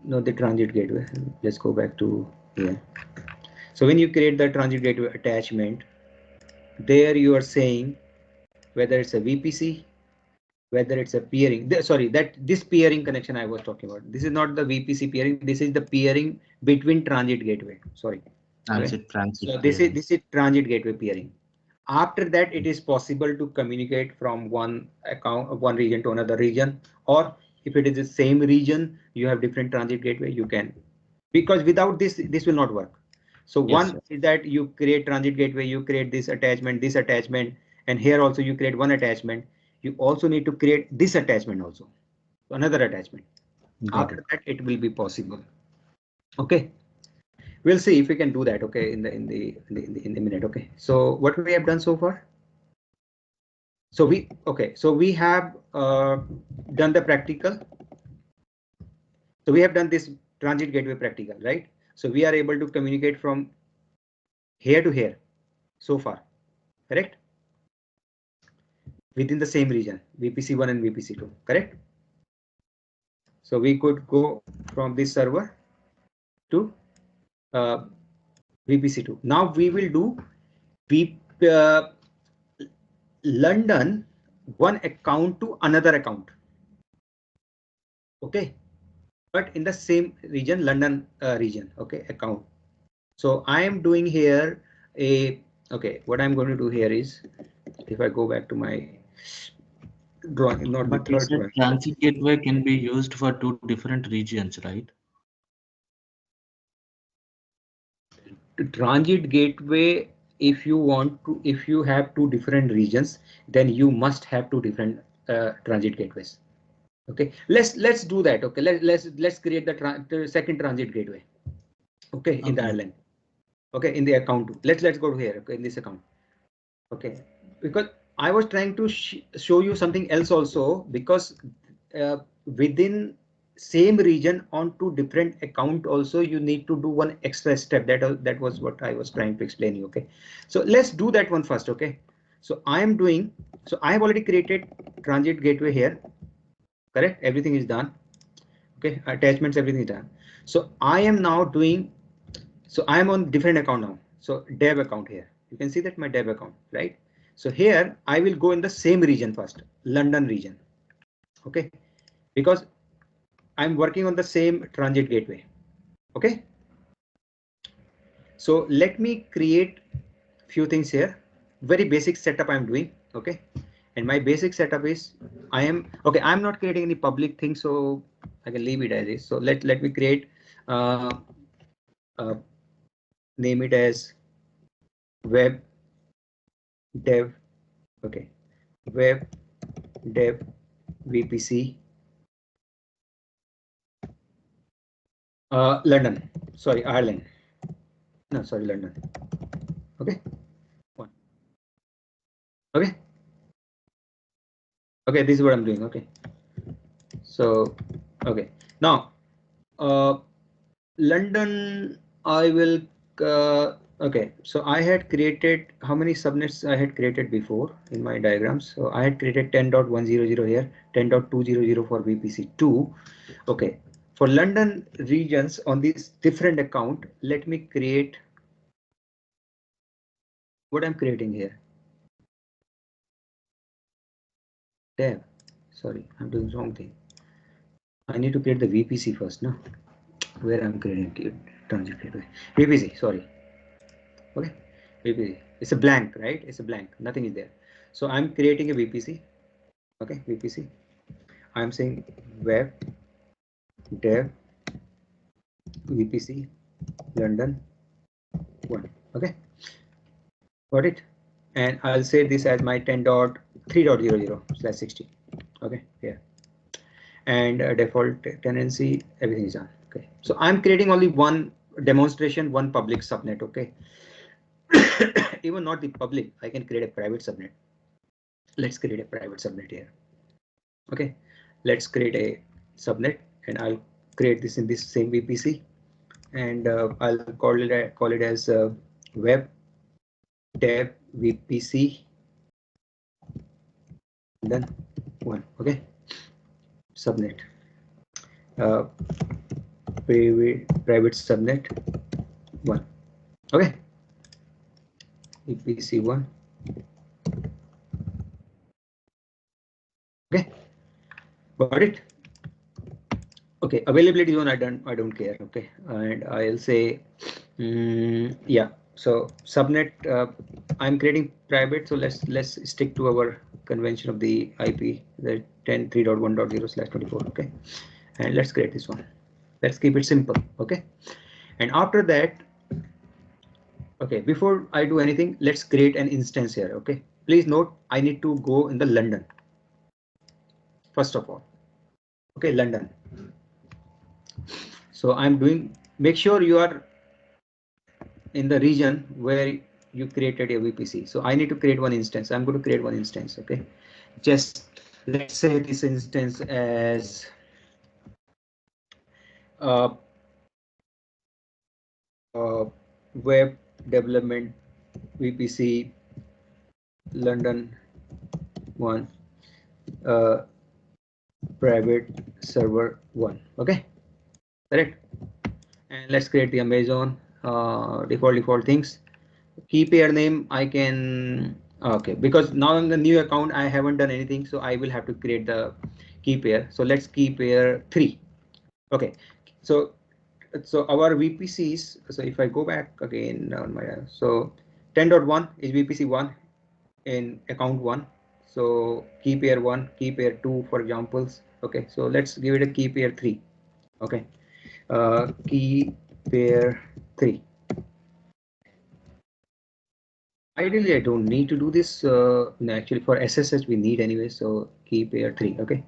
know the transit gateway, let's go back to here. So when you create the transit gateway attachment, there you are saying whether it's a VPC, whether it's a peering. Sorry, that this peering connection I was talking about. This is not the VPC peering. This is the peering between transit gateway. Sorry. Okay. So Transit this is peering. this is transit gateway peering. After that, it is possible to communicate from one region to another region, or if it is the same region, you have different transit gateway, you can, because without this will not work. So Yes, one yes. is that you create transit gateway, you create this attachment, and here also you create one attachment. You also need to create this attachment also, another attachment. Got it. After that, it will be possible. Okay, we'll see if we can do that. Okay, in the minute. Okay, so what we have done so far. So we have done the practical. So we have done this transit gateway practical, right? So we are able to communicate from here to here so far, correct? Within the same region, VPC1 and VPC2, correct? So we could go from this server to uh, VPC2. Now we will do V, uh, London one account to another account. Okay, but in the same region, London region. Okay, account. So I am doing here okay, what I'm going to do here is, if I go back to my drawing, not the But you third said drawing. transit gateway can be used for two different regions, right? Transit gateway, if you want to, if you have two different regions, then you must have two different transit gateways. Okay, let's do that. Okay, let's create the second transit gateway. Okay, in the Okay. Ireland. Okay, in the account. Let's go to here. Okay, in this account. Okay, because I was trying to show you something else also, because within same region on two different account also you need to do one extra step. That was what I was trying to explain you. Okay, so let's do that one first. Okay, so I am doing, so I have already created transit gateway here. Correct, everything is done. Okay, attachments, everything is done. So I am now doing, so I am on different account now. So dev account here, you can see that my dev account, right? So here I will go in the same region first, London region. Okay, because I'm working on the same transit gateway. Okay, so let me create few things here. Very basic setup I'm doing. Okay, and my basic setup is, okay, I'm not creating any public thing, so I can leave it as is. So let me create uh, uh, name it as web dev. Okay, web dev VPC London, sorry, Ireland, no, sorry, London. Okay, one. Okay, okay, this is what I'm doing. Okay, so okay, now London, I will okay, so I had created, how many subnets I had created before in my diagrams. So I had created 10.100 here, 10.200 for VPC2. Okay, for London regions on this different account, let me create what I'm creating here. Tab, sorry, I'm doing the wrong thing. I need to create the VPC first, no? Where I'm creating transit gateway. VPC, sorry. Okay, VPC. It's a blank, right? It's a blank. Nothing is there. So I'm creating a VPC. Okay, VPC. I'm saying web dev VPC London 1. Okay, got it. And I'll say this as my 10.3.00/60. Okay, here. And default tenancy, everything is done. Okay, so I'm creating only one demonstration, one public subnet. Okay, even not the public, I can create a private subnet. Let's create a private subnet here. Okay, let's create a subnet, and I'll create this in this same VPC, and I'll call it as web dev VPC then one. Okay, subnet, uh, private subnet one. Okay, VPC1. Okay, got it. Okay, availability zone, I don't care. Okay, and I'll say yeah. So subnet, I'm creating private, so let's stick to our convention of the IP, the 10.3.1.0/24. Okay, and let's create this one. Let's keep it simple. Okay, and after that, okay, before I do anything, let's create an instance here. Okay, please note, I need to go in the London first of all. Okay, London. So I'm doing, make sure you are in the region where you created a VPC. So I need to create one instance. I'm going to create one instance. Okay, just let's say this instance as uh, web development VPC London 1 private server 1. Okay, correct. And let's create the Amazon default things. Key pair name, I can, okay, because now in the new account I haven't done anything, so I will have to create the key pair. So let's key pair 3. Okay, so So our VPCs, so if I go back again on my, so 10.1 is VPC 1 in account 1. So key pair 1, key pair 2 for examples. Okay, so let's give it a key pair 3. Okay, key pair 3. Ideally, I don't need to do this. No, actually, for SSH we need anyway. So key pair 3. Okay,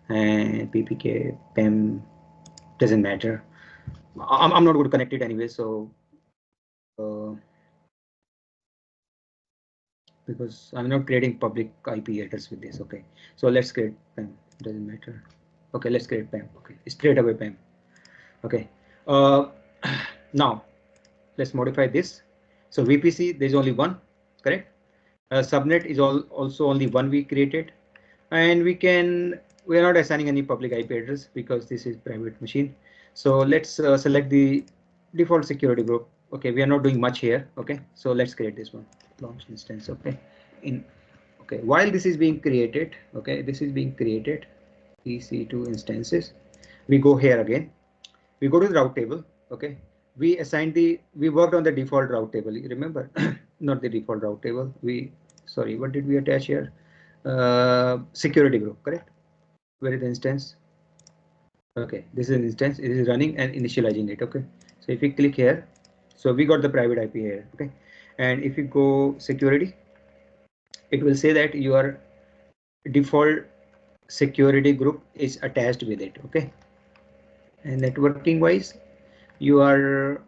and PPK PEM doesn't matter. I'm not going to connect it anyway. So because I'm not creating public IP address with this. Okay, so let's create PEM. Doesn't matter. Okay, let's create PEM. Okay, straight away PEM. Okay, now let's modify this. So VPC, there's only one, correct? Subnet is also only one we created, and we are not assigning any public IP address because this is private machine. So let's select the default security group. Okay, we are not doing much here. Okay, so let's create this one, launch instance. Okay, okay, while this is being created, okay, this is being created, EC2 instances. We go here again. We go to the route table. Okay, we worked on the default route table. You remember? Not the default route table. Sorry, what did we attach here? Security group, correct? Where is the instance? Okay, this is an instance. It is running and initializing it. Okay, so if we click here, so we got the private IP here. Okay, and if you go security, it will say that your default security group is attached with it. Okay, and networking wise, you are,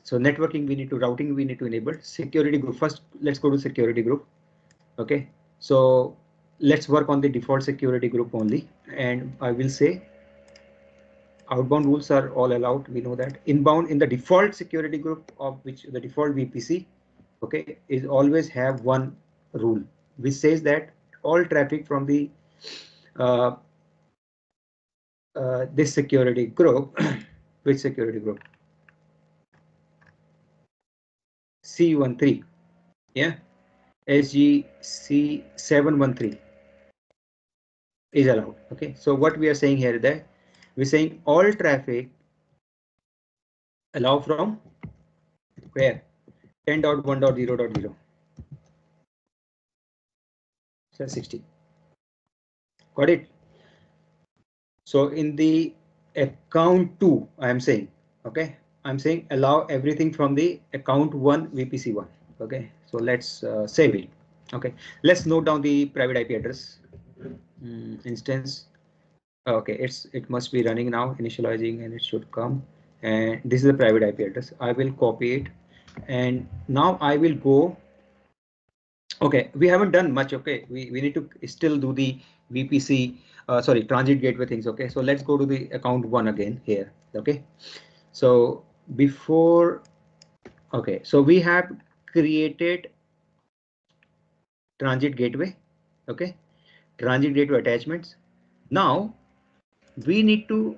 so networking we need to, routing we need to enable, security group first. Let's go to security group. Okay, so let's work on the default security group only, and I will say outbound rules are all allowed. We know that inbound in the default security group, of which the default VPC, okay, is always have one rule which says that all traffic from the this security group which security group, C13, yeah, SGC713 is allowed. Okay, so what we are saying here is that we're saying all traffic allow from where 10.1.0.0, so 60. Got it? So in the account 2, I am saying, okay, I'm saying allow everything from the account 1 VPC1. Okay, so let's save it. Okay, let's note down the private IP address instance. Okay, it must be running now, initializing, and it should come. And this is the private IP address. I will copy it, and now I will go. Okay, we haven't done much. Okay, we need to still do the VPC, sorry, transit gateway things. Okay, so let's go to the account 1 again here. Okay, so before, okay, so we have created transit gateway. Okay, transit gateway attachments. Now we need to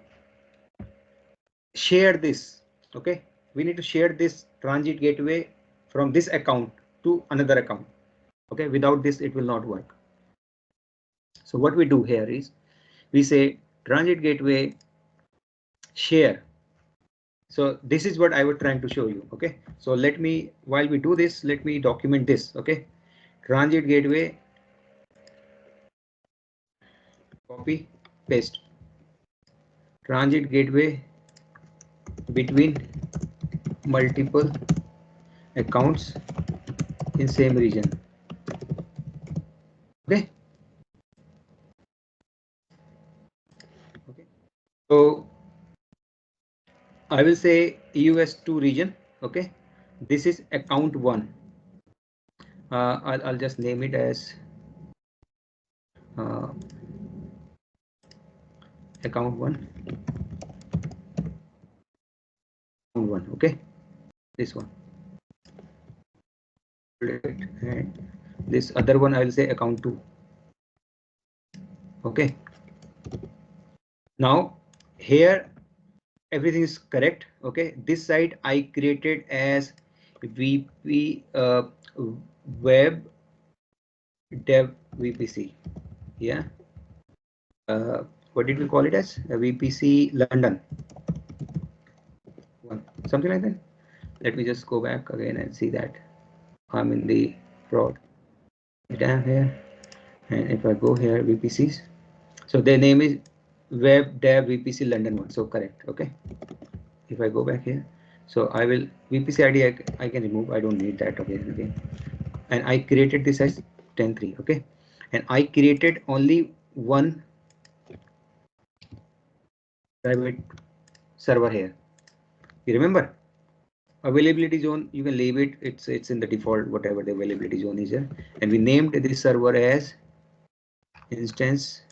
share this. Okay, we need to share this transit gateway from this account to another account. Okay, without this it will not work. So what we do here is we say transit gateway share. So this is what I was trying to show you. Okay, so let me, while we do this, let me document this. Okay, transit gateway, copy, paste, transit gateway between multiple accounts in same region. Okay, so I will say EUS2 region. Okay, this is account 1. I'll just name it as account 1. Okay, this one, and this other one I will say account 2. Okay, now here everything is correct. Okay, this side I created as VP web dev VPC. Yeah, what did we call it as? A VPC London. Something like that. Let me just go back again and see that I'm in the prod data here. And if I go here, VPCs, so their name is Web Dev VPC London 1. So correct. Okay. If I go back here, so I will VPC ID I can remove. I don't need that again. And I created this as 10.3. Okay. And I created only one private server here. You remember? Availability zone, you can leave it. It's in the default, whatever the availability zone is here. And we named this server as instance.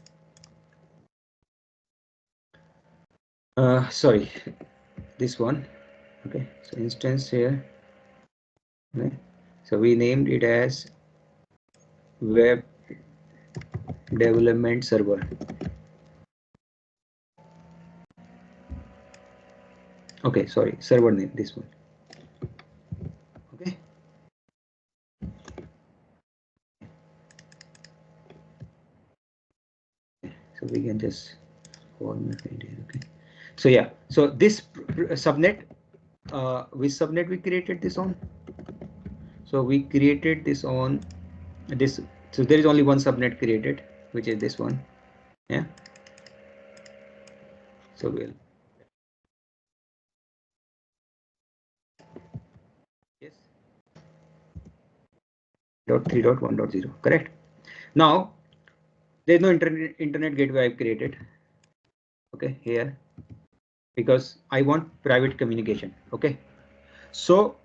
Sorry, this one. Okay, so instance here. Okay. So we named it as web development server. Okay, sorry, server name, this one. Okay. So we can just okay. So yeah, so this subnet, which subnet we created this on? So we created this on this. So there is only one subnet created, which is this one. Yeah. So we'll. Yes. .3.1.0. Correct. Now there's no internet gateway I've created. Okay, here, because I want private communication. Okay. So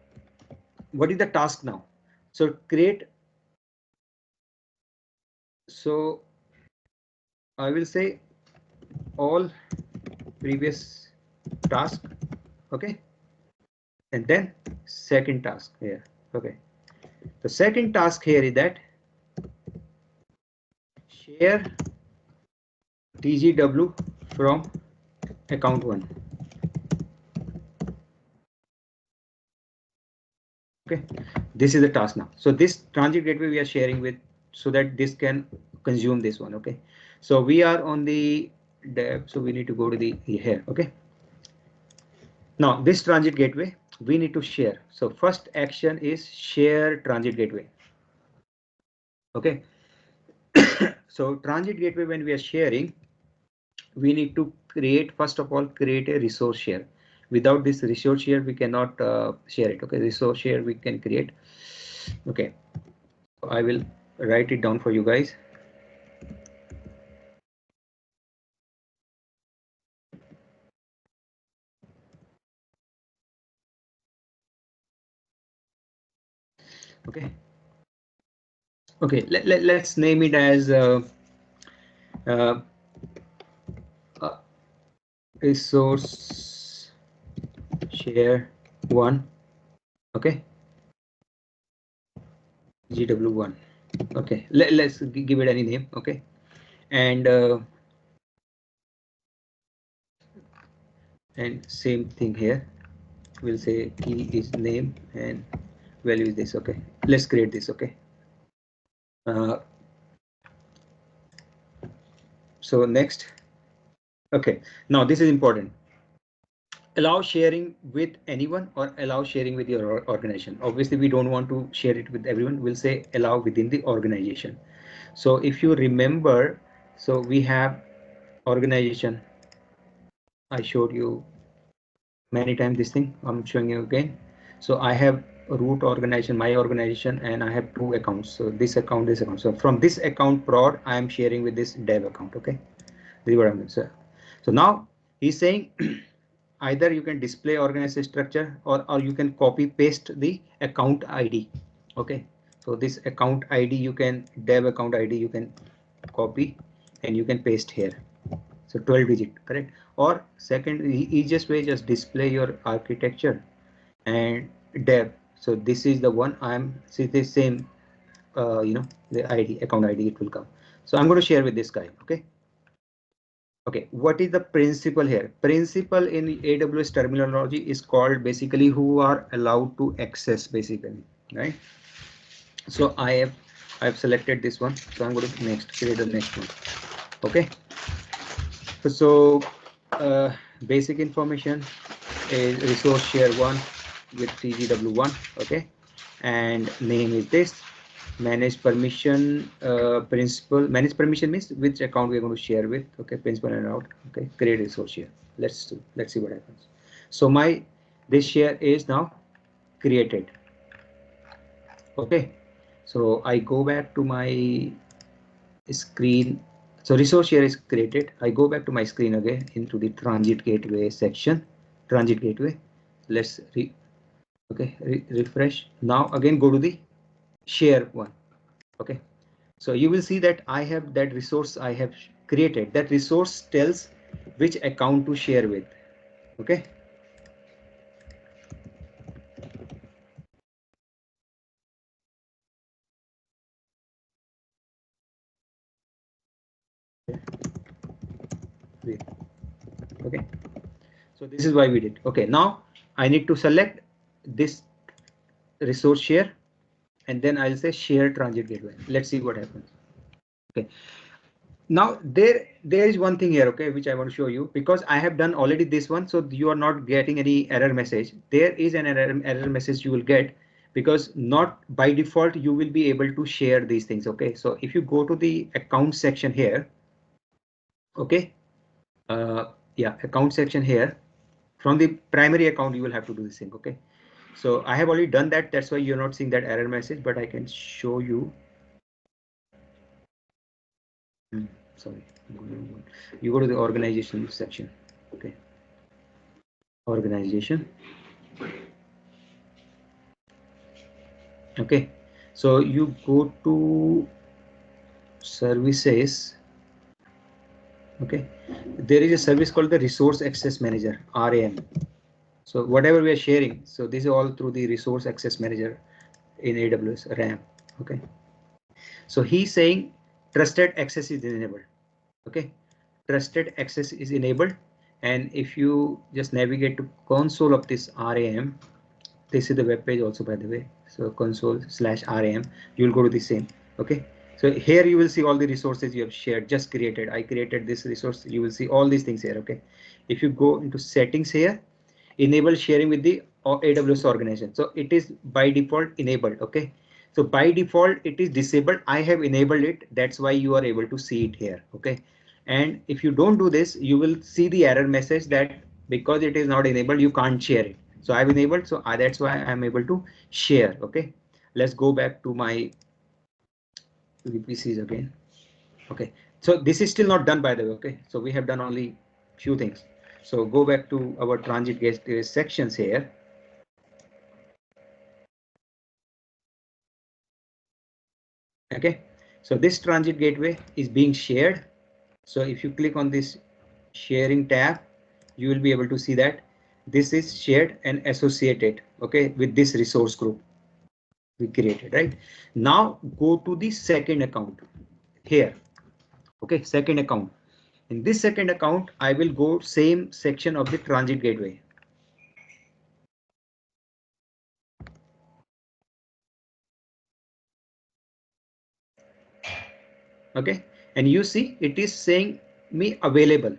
what is the task now? So create. So I will say all previous task. Okay. And then second task here. Okay. The second task here is that share TGW from account 1. Okay, this is the task now. So this transit gateway we are sharing with, so that this can consume this one. Okay, so we are on the dev, so we need to go to the here. Okay, now this transit gateway we need to share. So first action is share transit gateway. Okay. So transit gateway, when we are sharing, we need to create, first of all, create a resource share. Without this resource share, we cannot share it. Okay, resource share we can create. Okay, so I will write it down for you guys. Okay. Okay, let's name it as uh, resource share 1. Okay, GW1. Okay, let's give it any name. Okay, and same thing here. We'll say key is name and value is this. Okay, let's create this. Okay. So next. Okay, now this is important. Allow sharing with anyone or allow sharing with your organization. Obviously we don't want to share it with everyone. We'll say allow within the organization. So if you remember, so we have organization. I showed you many times this thing. I'm showing you again. So I have a root organization, my organization, and I have 2 accounts. So this account, this account. So from this account prod, I am sharing with this dev account. Okay, this is what I'm doing. So now he's saying either you can display organization structure or you can copy paste the account ID. Okay, so this account ID you can, dev account ID you can copy and you can paste here. So 12 digit, correct? Or second easiest way, just display your architecture and dev. So this is the one I'm, see the same the ID, account ID, it will come. So I'm going to share with this guy. Okay. Okay, what is the principle here? Principle in AWS terminology is called basically who are allowed to access, basically, right? So I've selected this one. So I'm going to create the next one. Okay. So basic information is resource share 1 with TGW1. Okay, and name is this. Manage permission principal. Manage permission means which account we are going to share with. Okay, principal and route. Okay, create resource share. Let's see what happens. So this share is now created. Okay, so I go back to my screen. So resource share is created. I go back to my screen again into the transit gateway section. Transit gateway. Let's refresh. Now again go to the share one. Okay, so you will see that I have that resource I have created. That resource tells which account to share with. Okay. Okay, so this is why we did. Okay, now I need to select this resource share and then I'll say share transit gateway. Let's see what happens. Okay, now there is one thing here, okay, which I want to show you, because I have done already this one, so you are not getting any error message. There is an error message you will get, because not by default you will be able to share these things. Okay, so if you go to the account section here, okay, yeah, account section here, from the primary account you will have to do this thing. Okay, so I have already done that, that's why you're not seeing that error message, but I can show you. Sorry, you go to the organization section. Okay, organization. Okay, so you go to services. Okay, there is a service called the resource access manager, RAM. So whatever we are sharing, so this is all through the resource access manager in AWS RAM. Okay, so he's saying trusted access is enabled. Okay, trusted access is enabled, and if you just navigate to console of this RAM, this is the web page also, by the way. So console/RAM, you will go to the same. Okay, so here you will see all the resources you have shared, just created. I created this resource. You will see all these things here. Okay, if you go into settings here, enable sharing with the AWS organization. So it is by default enabled. Okay, so by default it is disabled. I have enabled it. That's why you are able to see it here. Okay, and if you don't do this, you will see the error message that because it is not enabled, you can't share it. So I've enabled, so that's why I'm able to share. Okay, let's go back to my VPCs again. Okay, so this is still not done, by the way. Okay, so we have done only few things. So go back to our transit gateway sections here. Okay, so this transit gateway is being shared. So if you click on this sharing tab, you will be able to see that this is shared and associated, okay, with this resource group we created. Right now, go to the second account here. Okay, second account. In this second account, I will go same section of the transit gateway. Okay, and you see it is saying me available.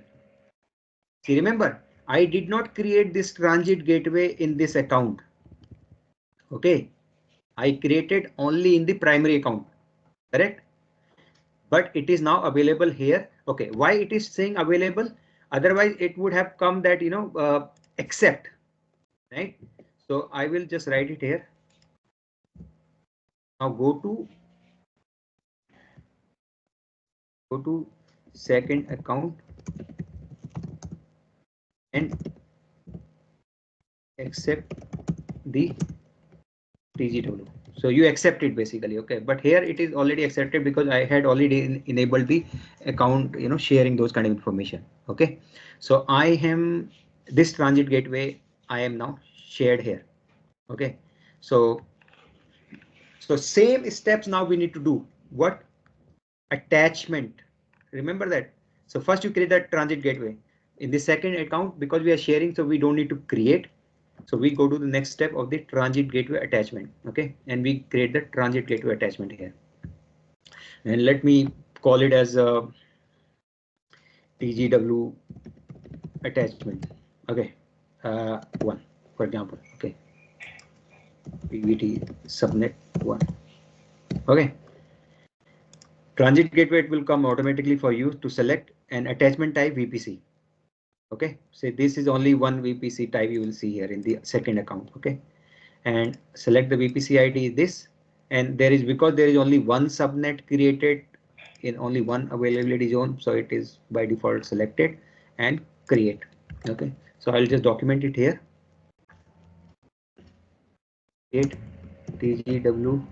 See, remember, I did not create this transit gateway in this account. Okay, I created only in the primary account, correct? But it is now available here. Okay, why it is saying available? Otherwise it would have come that, accept, right? So I will just write it here. Now go to second account and accept the TGW. So you accept it basically. Okay, but here it is already accepted because I had already enabled the account, sharing those kind of information. Okay, so I am this transit gateway, I am now shared here. Okay, so same steps now we need to do. What? Attachment. Remember that. So first you create that transit gateway. In the second account, because we are sharing, so we don't need to create. So we go to the next step of the transit gateway attachment. Okay, and we create the transit gateway attachment here. And let me call it as TGW attachment. Okay, one, for example. Okay, PVT subnet one. Okay, transit gateway, it will come automatically for you to select an attachment type VPC. Okay, so this is only one VPC type you will see here in the second account. Okay, and select the VPC ID this, and there is, because there is only one subnet created in only one availability zone, so it is by default selected and create. Okay, so I'll just document it here. Create TGW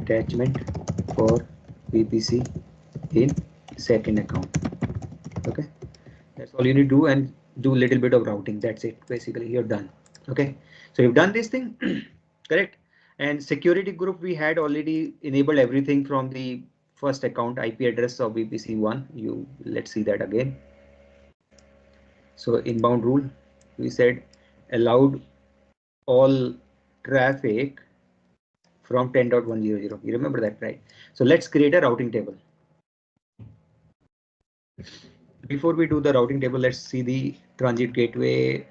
attachment for VPC in second account. Okay, that's all you need to do, and do a little bit of routing. That's it, basically you're done. Okay, so you've done this thing. Correct. And security group, we had already enabled everything from the first account IP address of VPC1. Let's see that again. So inbound rule, we said allowed all traffic from 10.100. You remember that, right? So let's create a routing table. Before we do the routing table, let's see the transit gateway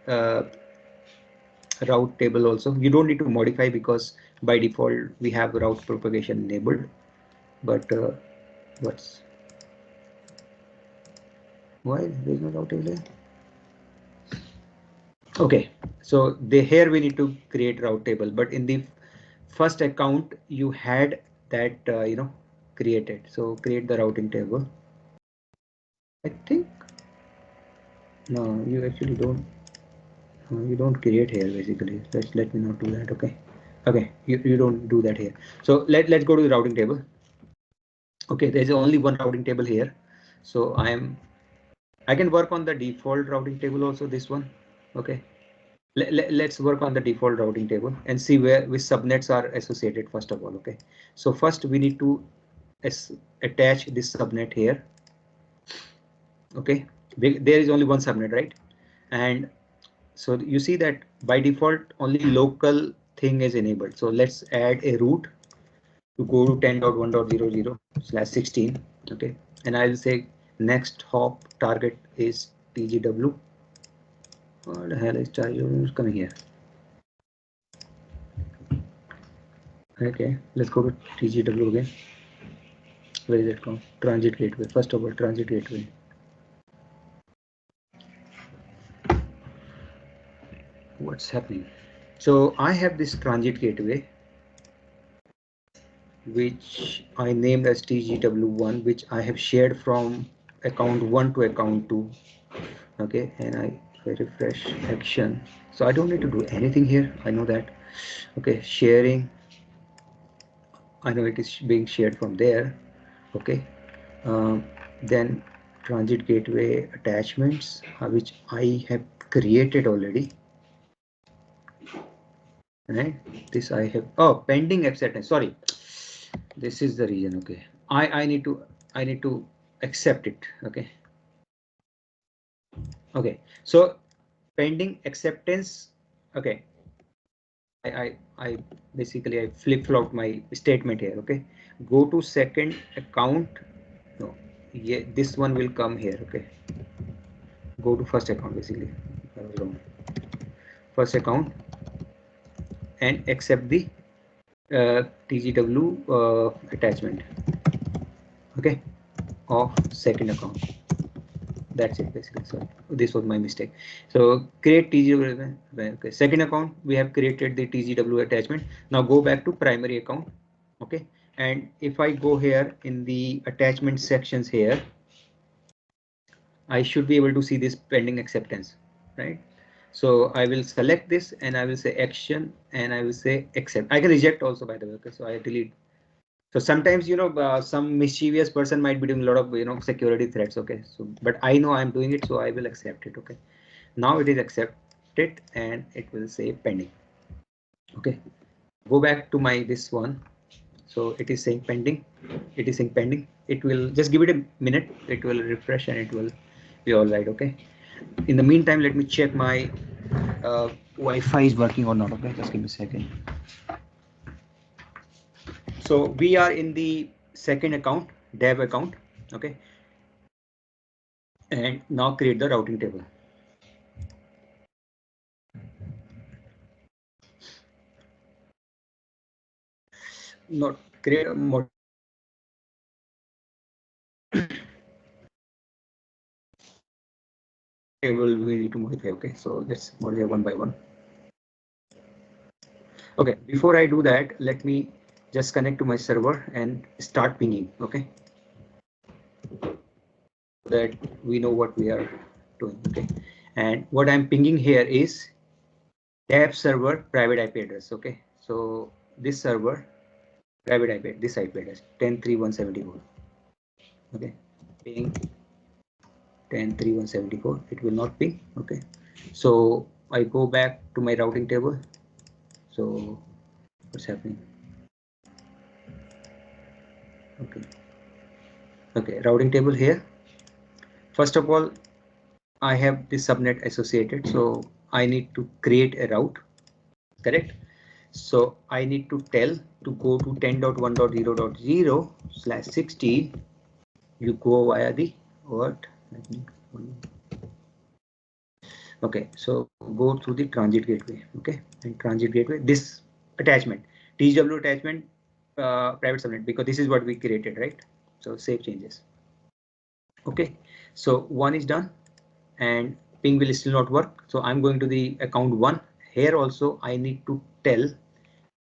route table also. You don't need to modify because by default we have route propagation enabled. But why there is no route table here? Okay, so here we need to create route table, but in the first account you had that created. So create the routing table. I think no, you actually don't. You don't create here basically. Let me not do that. Okay, you don't do that here. So let's go to the routing table. Okay, there's only one routing table here, so I can work on the default routing table also, this one. Okay, let's work on the default routing table and see which subnets are associated first of all. Okay, so first we need to attach this subnet here. Okay, there is only one subnet, right? And so you see that by default only local thing is enabled. So let's add a route to go to 10.1.00/16. Okay, and I'll say next hop target is TGW. What the hell is TGW coming here? Okay, let's go to TGW again. Where is it from? Transit gateway. First of all, transit gateway. What's happening? So I have this transit gateway, which I named as TGW1, which I have shared from account 1 to account 2. Okay, and I refresh action. So I don't need to do anything here. I know that. Okay, sharing. I know it is being shared from there. Okay, then transit gateway attachments, which I have created already. Right, this I have. Oh, pending acceptance. Sorry, this is the reason. Okay, I need to accept it. Okay. Okay, so pending acceptance. Okay, I basically I flip-flopped my statement here. Okay, go to second account. No, yeah, this one will come here. Okay, go to first account basically. I was wrong. First account and accept the TGW attachment. Okay, of second account. That's it basically. Sorry, this was my mistake. So create TGW. Okay, second account, we have created the TGW attachment. Now go back to primary account. Okay, and if I go here in the attachment sections here, I should be able to see this pending acceptance, right? So I will select this and I will say action and I will say accept. I can reject also, by the way. Okay, so I delete. So sometimes, some mischievous person might be doing a lot of, security threats. Okay, so but I know I'm doing it, so I will accept it. Okay, now it is accepted and it will say pending. Okay, go back to my this one. So it is saying pending. It is saying pending. It will just give it a minute. It will refresh and it will be all right. Okay. In the meantime, let me check my Wi-Fi is working or not. Okay, just give me a second. So we are in the second account, dev account. Okay, And now create the routing table. Not create a table we need to modify. Okay, so let's modify one by one. Okay, before I do that, let me just connect to my server and start pinging. Okay, that we know what we are doing. Okay, and what I'm pinging here is dev server private IP address. Okay, so this server private IP, this IP address 10.3.174. Okay, ping 10.3.174. It will not ping. Okay, so I go back to my routing table. So what's happening? Okay, okay, routing table here. First of all, I have this subnet associated, so I need to create a route, correct? So I need to tell to go to 10.1.0.0/16. You go via the what? Okay, so go through the transit gateway. Okay, and transit gateway, this attachment, TW attachment, private subnet, because this is what we created, right? So save changes. Okay, so one is done and ping will still not work. So I'm going to the account one. Here also I need to tell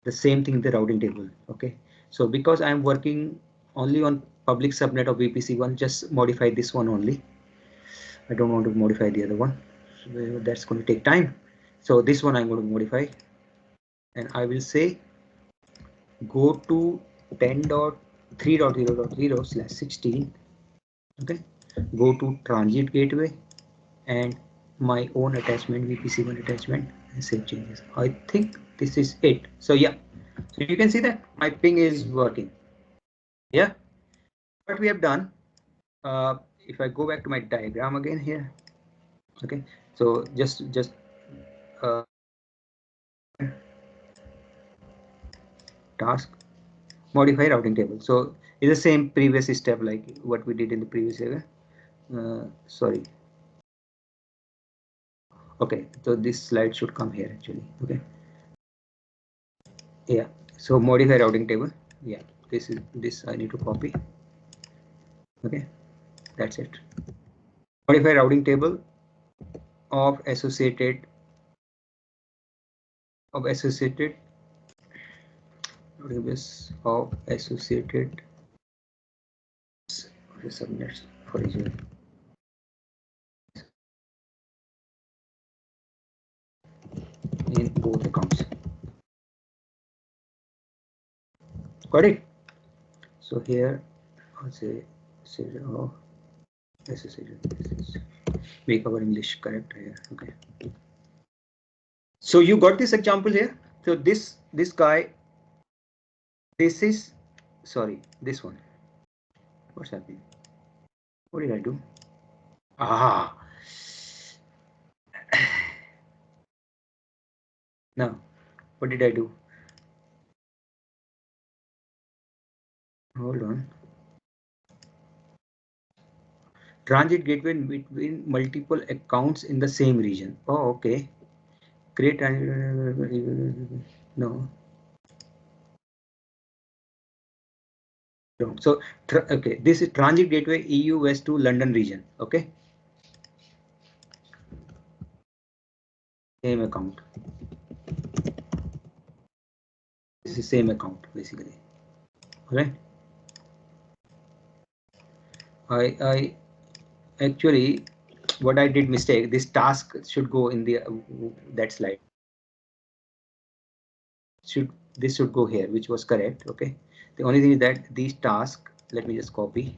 the same thing, the routing table. Okay, so because I'm working only on public subnet of VPC1, just modify this one only. I don't want to modify the other one. So that's going to take time. So this one I'm going to modify, and I will say go to 10.3.0.0/16. Okay, go to transit gateway and my own attachment, VPC1 attachment, and save changes. I think this is it. So yeah, so you can see that my ping is working. Yeah, what we have done, if I go back to my diagram again here. Okay, so just uh, task modify routing table. So it's the same previous step like what we did in the previous area. Sorry. Okay, so this slide should come here actually. Okay, yeah, so modify routing table. Yeah, this I need to copy. Okay, that's it. Modify routing table of associated database of associated subnets for region in both accounts. Got it? So here I'll say of associated. Make our English correct here. Okay. So you got this example here. So this guy, this is, sorry, this one. What's happening? What did I do? Ah. Now, what did I do? Hold on. Transit gateway between multiple accounts in the same region. Oh, okay. Create no. So okay, this is transit gateway EU West to London region. Okay. Same account. This is same account basically. Right. I actually what I did mistake. This task should go in the that slide. This should go here, which was correct. Okay. The only thing is that these tasks. Let me just copy.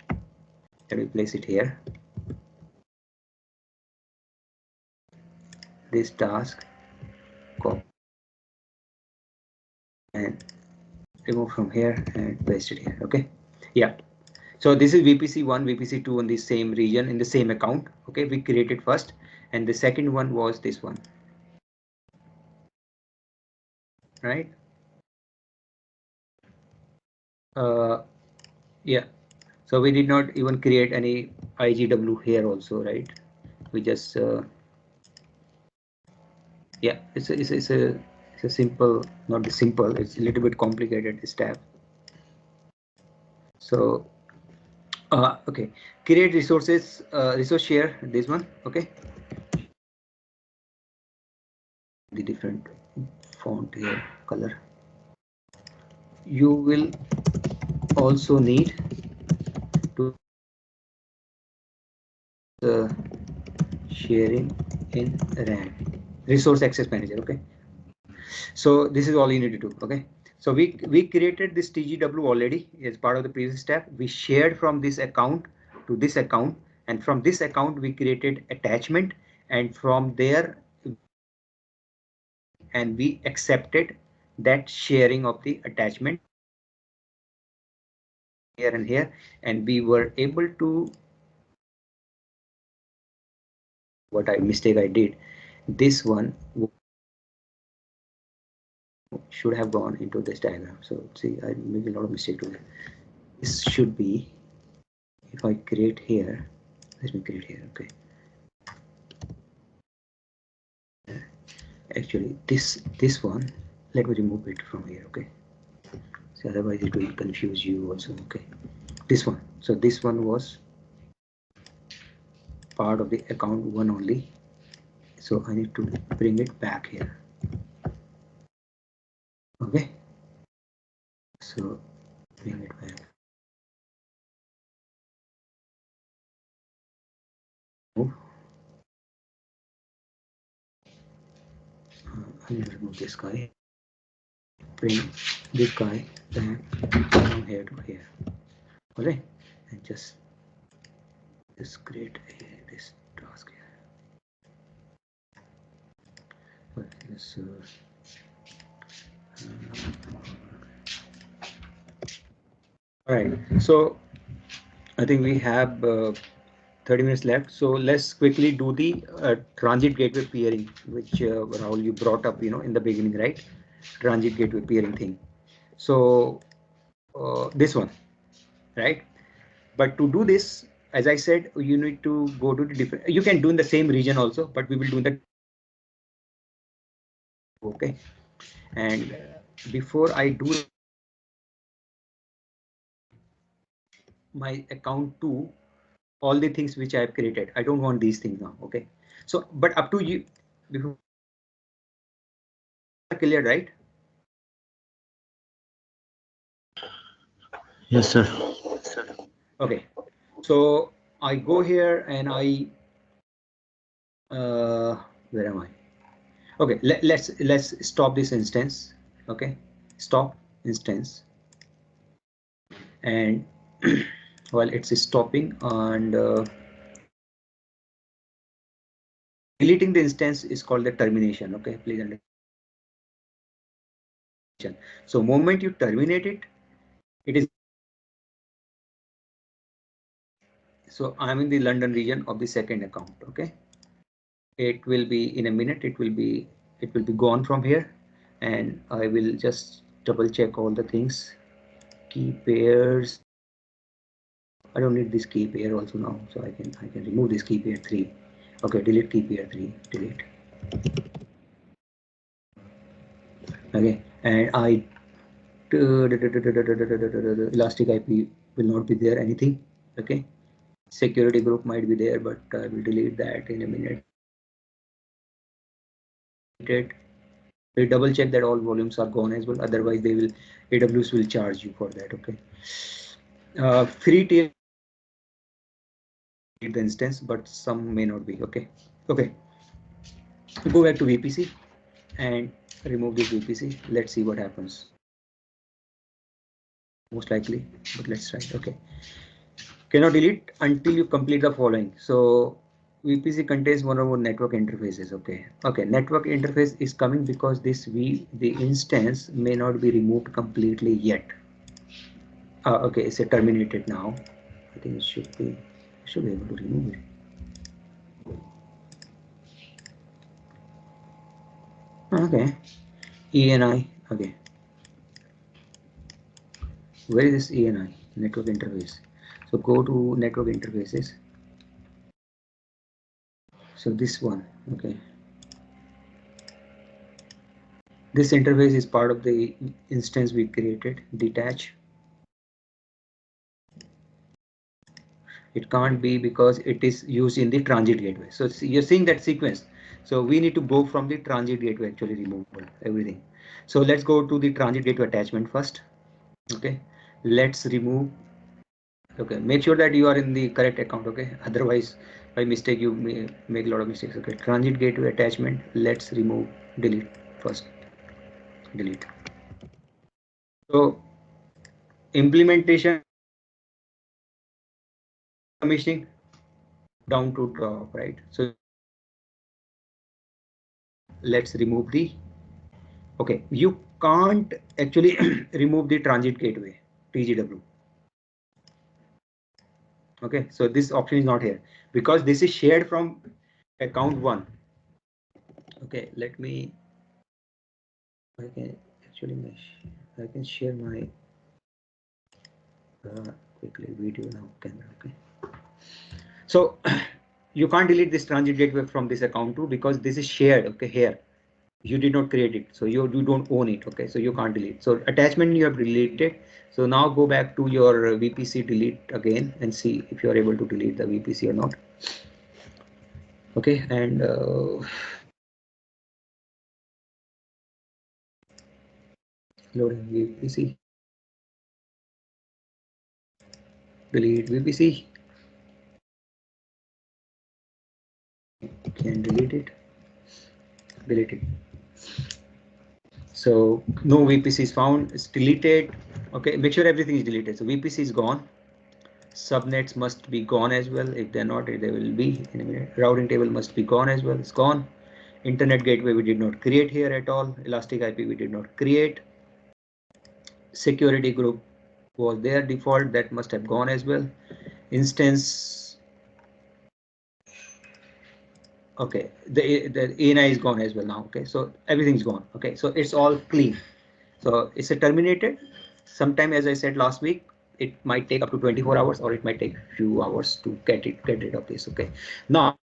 Let me place it here. This task. Copy and remove from here and paste it here. Okay. Yeah. So this is VPC1, VPC2 in the same region in the same account. Okay, we created first, and the second one was this one, right? Yeah. So we did not even create any IGW here also, right? We just yeah, it's a simple, not simple, it's a little bit complicated, this tab. So okay, create resources, resource share, this one. Okay, the different font here, color. You will also need to sharing in RAM, resource access manager. Okay, so this is all you need to do. Okay, so we created this TGW already as part of the previous step. We shared from this account to this account, and from this account we created attachment, and from there and we accepted that sharing of the attachment here and here, and we were able to, what mistake I did, this one should have gone into this diagram. So see, I made a lot of mistake to it. This should be, if I create here, let me create here. Okay, actually this one, let me remove it from here. Okay, so otherwise it will confuse you also. Okay, this one, so this one was part of the account one only, so I need to bring it back here. Okay, so bring it back. Move. I will remove this guy. Bring this guy back from here to here. Okay, and just create this task here. This, all right, so I think we have 30 minutes left, so let's quickly do the transit gateway peering, which Rahul, you brought up, in the beginning, right? Transit gateway peering thing. So this one, right? But to do this, as I said, you need to go to the different, you can do in the same region also, but we will do the, okay. And before I do my account 2, all the things which I have created, I don't want these things now. Okay, so but up to you, before clear, right? Yes, sir. Okay, so I go here and I where am I? Okay, let's stop this instance. Okay, stop instance, and while it's stopping, and deleting the instance is called the termination. Okay, please understand. So moment you terminate it, it is, so I'm in the London region of the second account. Okay, it will be in a minute, it will be gone from here, and I will just double check all the things. Key pairs, I don't need this key pair also now, so I can remove this key pair 3. Okay, delete key pair 3, delete. Okay, and I elastic IP will not be there, anything. Okay, security group might be there, but I will delete that in a minute. We'll double check that all volumes are gone as well, otherwise they will, AWS will charge you for that. Okay, free tier the instance, but some may not be. Okay, go back to VPC and remove this VPC. Let's see what happens. Most likely, but let's try. Okay, cannot delete until you complete the following. So VPC contains one or more network interfaces. Okay, network interface is coming because the instance may not be removed completely yet. Okay, it's terminated now. I think it should be able to remove it. Okay, ENI. Okay, where is this ENI, network interface? So go to network interfaces. So this one, okay. This interface is part of the instance we created, detach. It can't be because it is used in the transit gateway. So you're seeing that sequence. So we need to go from the transit gateway, actually remove everything. So let's go to the transit gateway attachment first. Okay, let's remove. Okay, make sure that you are in the correct account. Okay, otherwise by mistake you may make a lot of mistakes. Okay, transit gateway attachment. Let's remove, delete first. Delete. So implementation commissioning down to drop, right? So let's remove the, okay, you can't actually remove the transit gateway TGW. Okay, so this option is not here because this is shared from account one. Okay, let me, I can actually I can share my quickly video now camera. Okay, so you can't delete this transit gateway from this account too because this is shared. Okay, here you did not create it, so you don't own it. Okay, so you can't delete. So attachment you have deleted. So now go back to your VPC, delete again and see if you are able to delete the VPC or not. Okay, and loading VPC, delete VPC, can delete it, delete it. So no VPC is found, it's deleted. Okay, make sure everything is deleted. So VPC is gone. Subnets must be gone as well. If they're not, they will be in a minute. Routing table must be gone as well. It's gone. Internet gateway we did not create here at all. Elastic IP we did not create. Security group was their default, that must have gone as well. Instance, okay, the ANI is gone as well now. Okay, so everything's gone. Okay, so it's all clean. So it's a terminated. Sometime, as I said last week, it might take up to 24 hours or it might take few hours to get rid of this. Okay, now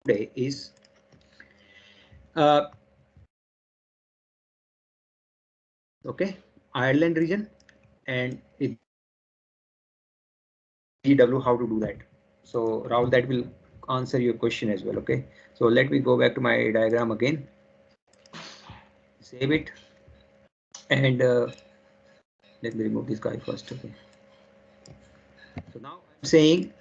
today is okay, Ireland region, and it GW, how to do that. So Rahul, that will answer your question as well. Okay, so let me go back to my diagram again, save it, and let me remove this guy first. Okay, so now I'm saying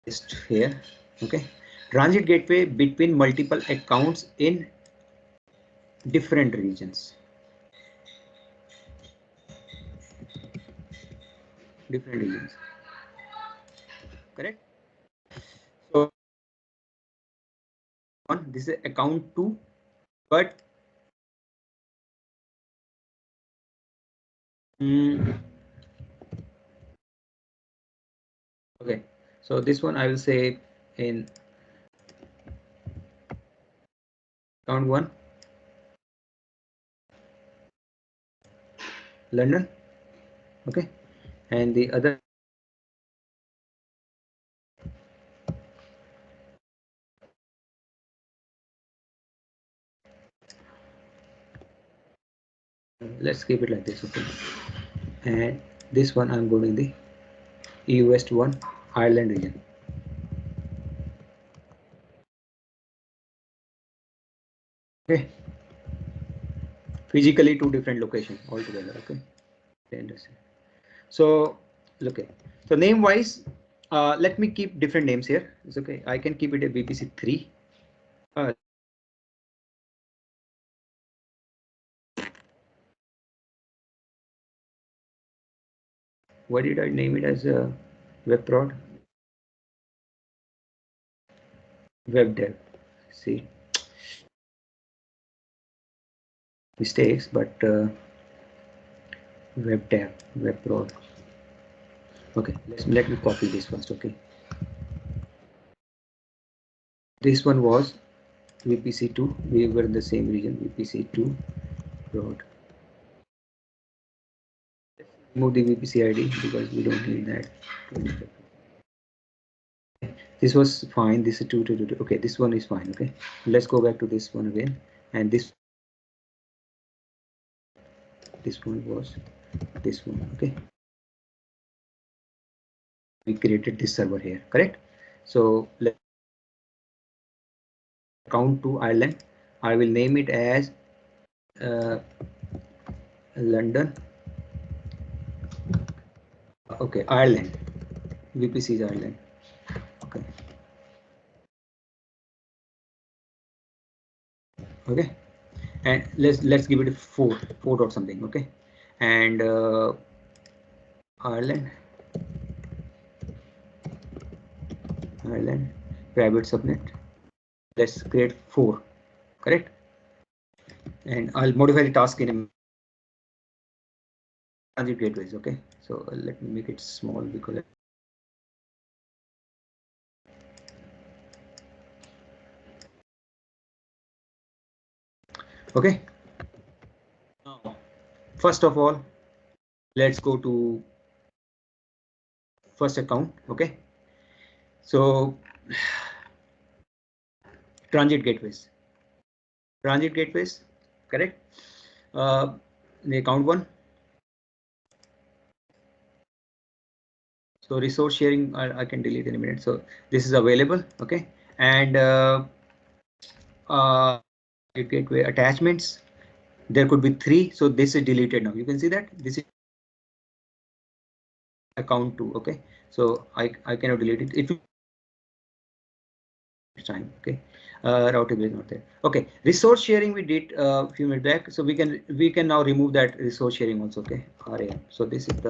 just here. Okay, transit gateway between multiple accounts in different regions. Different regions. Correct. So one, this is account 2, but okay. So this one I will say in account 1, London. Okay, and the other let's keep it like this. Okay, and this one I'm going in the EU West 1 Ireland region. Okay, physically 2 different locations altogether. Okay, so okay, so name wise, let me keep different names here. It's okay, I can keep it a VPC 3. Why did I name it as a WebProd? WebDev. See, mistakes, but WebDev, WebProd. Okay, let me copy this first. Okay, this one was VPC2. We were in the same region. VPC2 prod. Remove the VPC ID because we don't need that. This was fine. This is 222. Okay, this one is fine. Okay, let's go back to this one again. And this one was this one. Okay, we created this server here, correct? So let's account to Ireland. I will name it as London. Okay, Ireland. VPC is Ireland. Okay. Okay, and let's give it a 4 dot something. Okay, and Ireland private subnet. Let's create 4, correct? And I'll modify the task in a transit gateways. Okay, so let me make it small because okay. Now, first of all, let's go to first account. Okay, so transit gateways, correct? The account 1. So resource sharing I can delete in a minute. So this is available. Okay, and gateway attachments, there could be 3, so this is deleted now. You can see that this is account 2. Okay, so I cannot delete it if time. Okay, routable is not there. Okay, resource sharing we did a few minutes back, so we can now remove that resource sharing also. Okay, RAM. So this is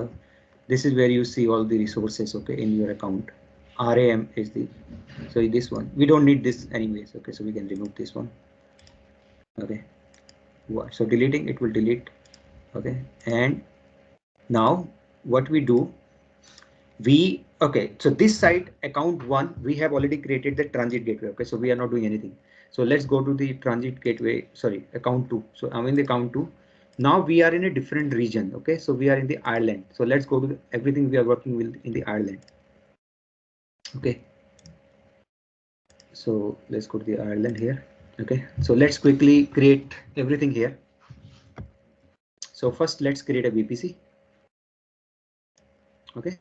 where you see all the resources. Okay, in your account. RAM is the, so this one we don't need this anyways. Okay, so we can remove this one. Okay, so deleting it will delete. Okay, and now what we do, okay, so this side account 1 we have already created the transit gateway. Okay, so we are not doing anything. So let's go to the transit gateway, sorry, account 2. So I'm in the account 2. Now we are in a different region. Okay, so we are in the Ireland. So let's go to everything we are working with in the Ireland. Okay, so let's go to the Ireland here. Okay, so let's quickly create everything here. So first let's create a VPC. Okay,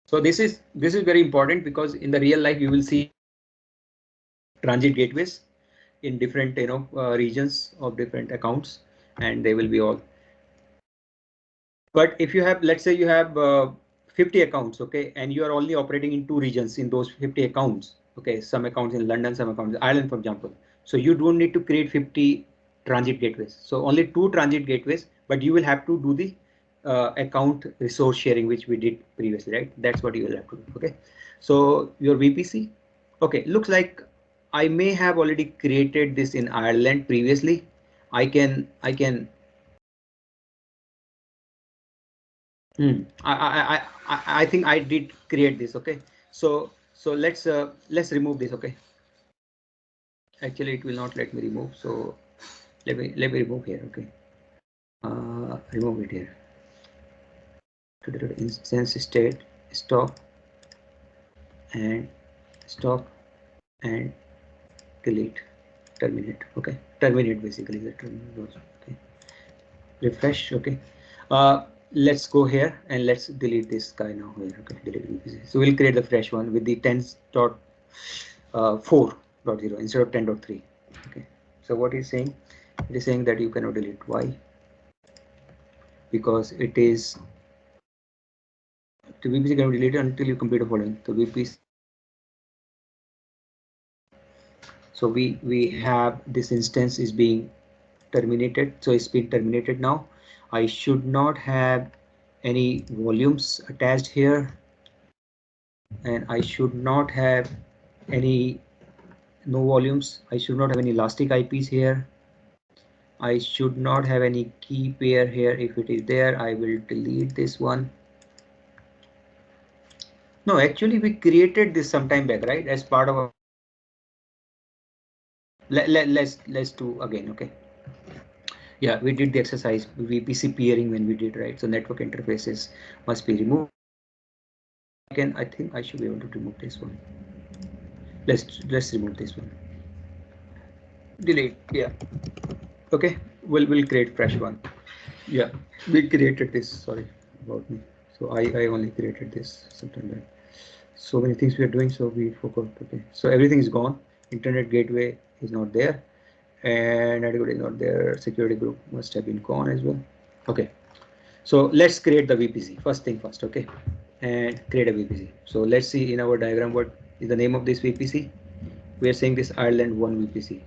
so this is very important because in the real life you will see transit gateways in different regions of different accounts, and they will be all. But if you have, let's say you have 50 accounts, okay, and you are only operating in 2 regions in those 50 accounts. Okay, some accounts in London, some accounts in Ireland, for example. So you don't need to create 50 transit gateways. So only 2 transit gateways, but you will have to do the account resource sharing, which we did previously, right? That's what you will have to do. Okay, so your VPC. Okay, looks like I may have already created this in Ireland previously. I can I think I did create this. Okay, so let's remove this. Okay, actually it will not let me remove, so let me remove here. Okay, remove it here. Instance state stop and delete, terminate. Okay, terminate basically the terminate. Okay, refresh. Okay, let's go here and let's delete this guy now here. Okay, delete VPC. So we'll create the fresh one with the 10.4.0 instead of 10.3. Okay, so what is saying, it is saying that you cannot delete. Why? Because it is the VPC cannot delete until you complete the following. So VPC, so we have this instance is being terminated, so it's been terminated now. I should not have any volumes attached here, and I should not have any no volumes. I should not have any elastic IPs here. I should not have any key pair here. If it is there, I will delete this one. No, actually we created this some time back, right? As part of our, let's do again, okay? Yeah, we did the exercise VPC peering when we did, right? So network interfaces must be removed. I think I should be able to remove this one. Let's remove this one. Delete. Yeah. Okay. We'll create fresh one. Yeah. We created this. Sorry about me. So I only created this sometime back. So many things we are doing, so we forgot. Okay. So everything is gone. Internet gateway is not there, and NAT Gateway is not there. Security group must have been gone as well. Okay. So let's create the VPC. First thing first. Okay. And create a VPC. So let's see in our diagram what is the name of this VPC. We are saying this Ireland 1 VPC,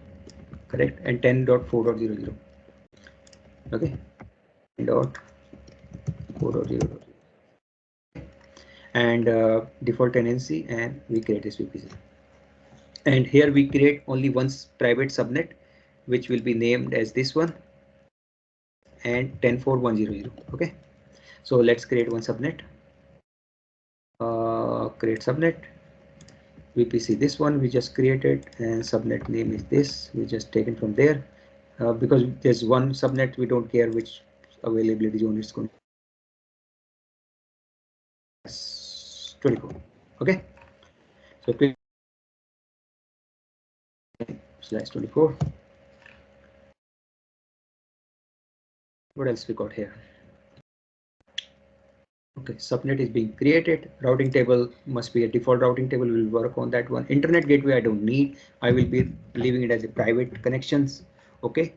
correct? And 10.4.00. Okay. 10.4.0. And default tenancy, and we create this VPC. And here we create only one private subnet, which will be named as this one, and 10.4.100. Okay. So let's create one subnet. Create subnet. VPC, this one we just created, and subnet name is this. We just taken from there. Because there's one subnet, we don't care which availability zone it's going to be. 24. Okay. So /24. What else we got here? Okay, subnet is being created. Routing table must be a default routing table. We'll work on that one. Internet gateway I don't need. I will be leaving it as a private connections. Okay.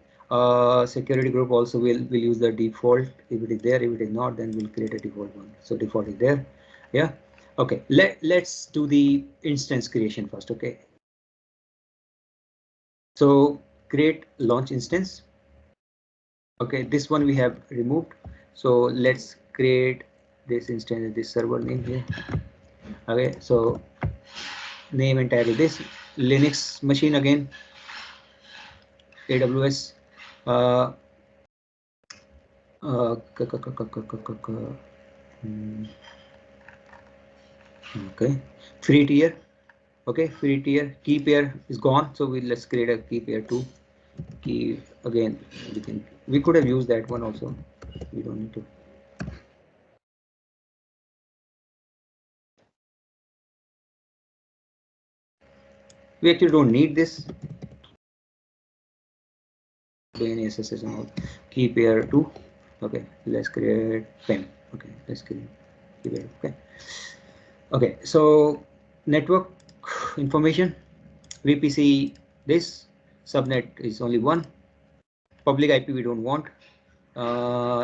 Security group also will use the default. If it is there, if it is not, then we'll create a default one. So default is there. Yeah. Okay. Let's do the instance creation first. Okay. So create launch instance. Okay, this one we have removed. So let's create this instance, this server name here. Okay, so name and title this Linux machine again, AWS. Uh, okay, free tier. Okay, free tier. Key pair is gone, so let's create a key pair too. Key again. We could have used that one also. We don't need to. We actually don't need this. Any SSH and all. Key pair 2. Okay, let's create pen. Okay, let's create key pair. Okay. Okay, so network information, VPC, this subnet is only one. Public IP we don't want.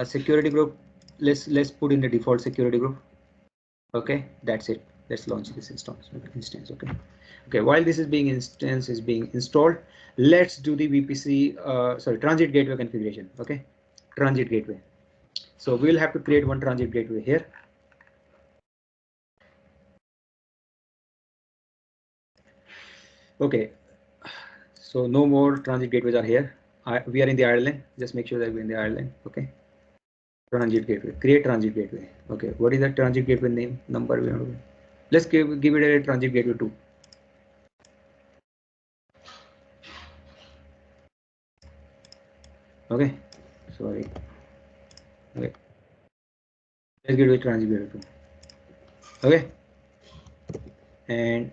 Security group, let's put in the default security group. Okay, that's it. Let's launch this instance. Okay. Okay, while this is being installed, let's do the VPC transit gateway configuration. Okay, transit gateway. So we'll have to create one transit gateway here. Okay, so no more transit gateways are here. We are in the Ireland. Just make sure that we're in the Ireland. Okay. Transit gateway. Create transit gateway. Okay. What is that transit gateway name? Number. Let's give it a transit gateway 2. Okay. Sorry. Okay. Let's give it a transit gateway 2. Okay. And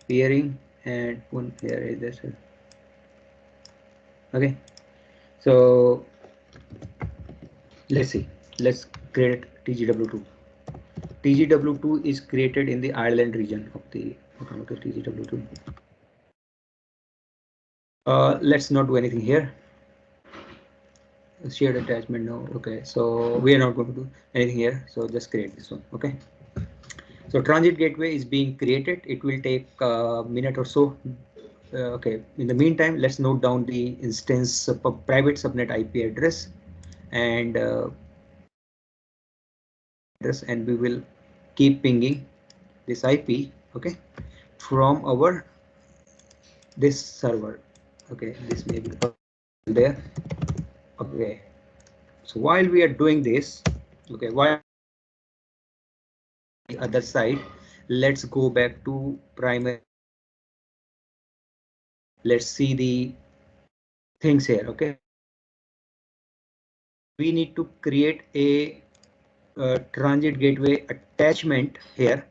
peering and one here is this. Okay. So let's see. Let's create TGW2. TGW2 is created in the Ireland region of the TGW2. Let's not do anything here. Shared attachment, no. Okay, so we are not going to do anything here. So just create this one. Okay. So transit gateway is being created. It will take a minute or so. Okay. In the meantime, let's note down the instance private subnet IP address and we will keep pinging this IP. Okay, from our this server. Okay, this may be there. Okay, so while we are doing this, Okay, why the other side? Let's go back to primary. Let's see the things here. Okay, we need to create a transit gateway attachment here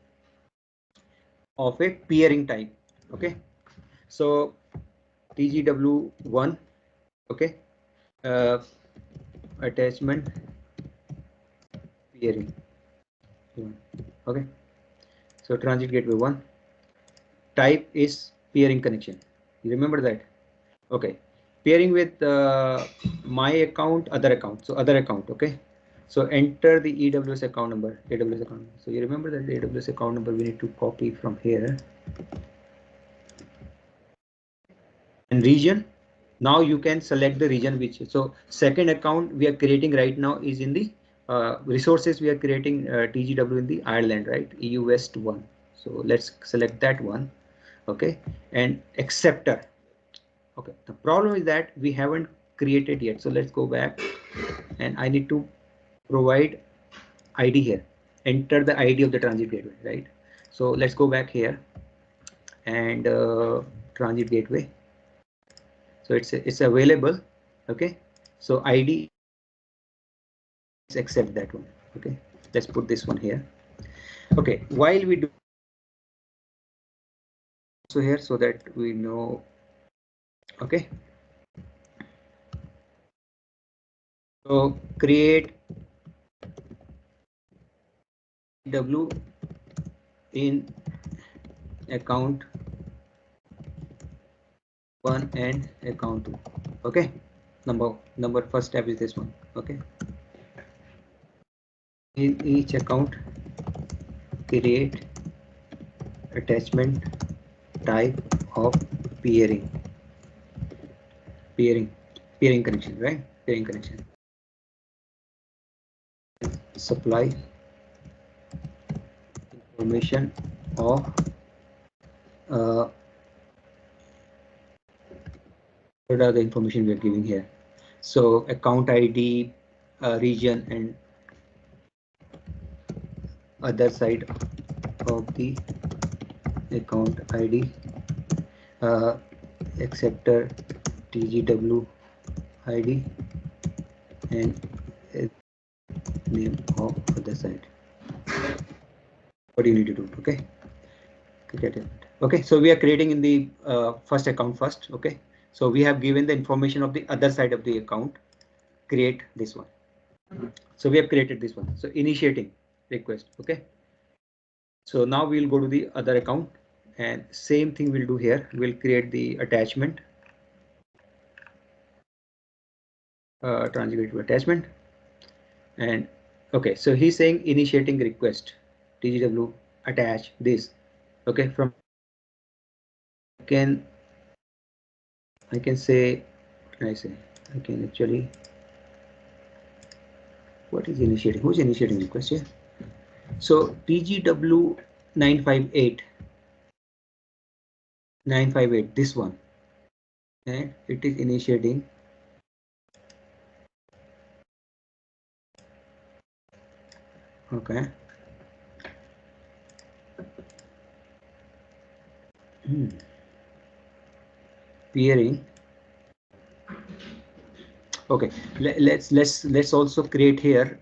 of a peering type. Okay, so TGW1. Okay, attachment peering. Okay, so transit gateway 1 type is peering connection. You remember that? Okay, pairing with my account, other account. So other account. Okay, so enter the AWS account number. AWS account number. So you remember that the AWS account number we need to copy from here. And region. Now you can select the region which. So second account we are creating right now is in the resources. We are creating TGW in the Ireland, right? EU West 1. So let's select that one. Okay, and acceptor. Okay, the problem is that we haven't created yet. So let's go back and I need to provide ID here. Enter the ID of the transit gateway, right? So let's go back here and transit gateway. So it's available. Okay, so ID is accept that one. Okay, let's put this one here. Okay, while we do so here so that we know. Okay, so create W in account 1 and account 2. Okay, number first step is this one. Okay, in each account create attachment type of peering connection, right? Peering connection. Supply information of what are the information we are giving here? So account ID, region, and other side of the account ID, acceptor TGW ID, and name of other side. What do you need to do? Okay, okay, so we are creating in the first account first. Okay, so we have given the information of the other side of the account. Create this one. So we have created this one. So initiating request. Okay, so now we'll go to the other account and same thing we'll do here. We'll create the attachment, transit gateway attachment, and okay, so he's saying initiating request TGW attach this. Okay, from I can say, what can I say? I can actually, what is initiating? Who's initiating request here? So TGW 958, this one, and it is initiating. Okay. Peering. Okay, let's also create here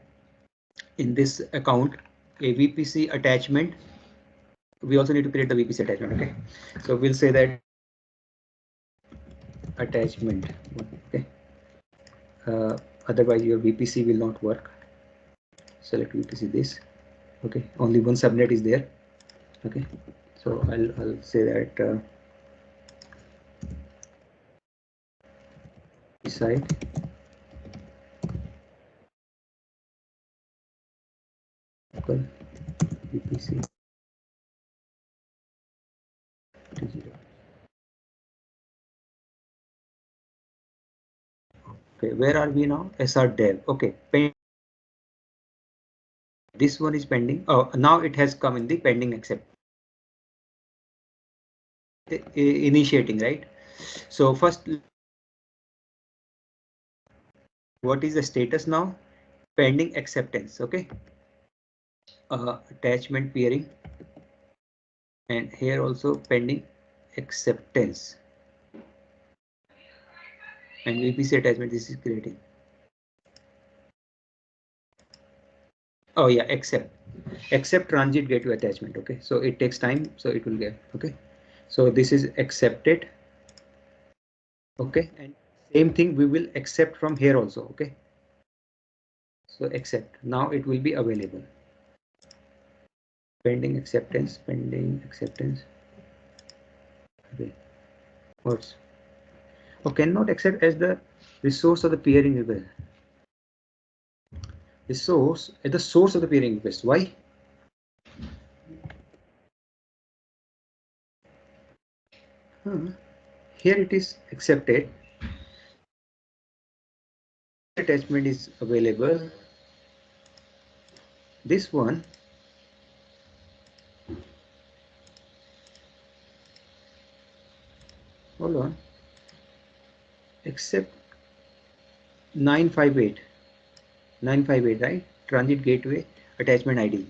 in this account a VPC attachment. We also need to create the VPC attachment. Okay, so we'll say that attachment. Okay, otherwise your VPC will not work. Select VPC this. Okay, only one subnet is there. Okay, so I'll say that beside local VPC. Okay, where are we now? SR dev. Okay, this one is pending. Oh, now it has come in the pending accept. Initiating, right? So first, what is the status now? pending acceptance. Okay, attachment peering, and here also pending acceptance, and VPC attachment this is creating. Oh yeah, accept transit gateway attachment. Okay, so it takes time, so it will get. Okay, so this is accepted. Okay, and same thing we will accept from here also. Okay, so accept, now it will be available. Pending acceptance. Okay, what's cannot accept as the resource of the peering request. Resource at the source of the peering request. Why? Here it is accepted. Attachment is available. This one hold on, accept 958 right, transit gateway attachment ID.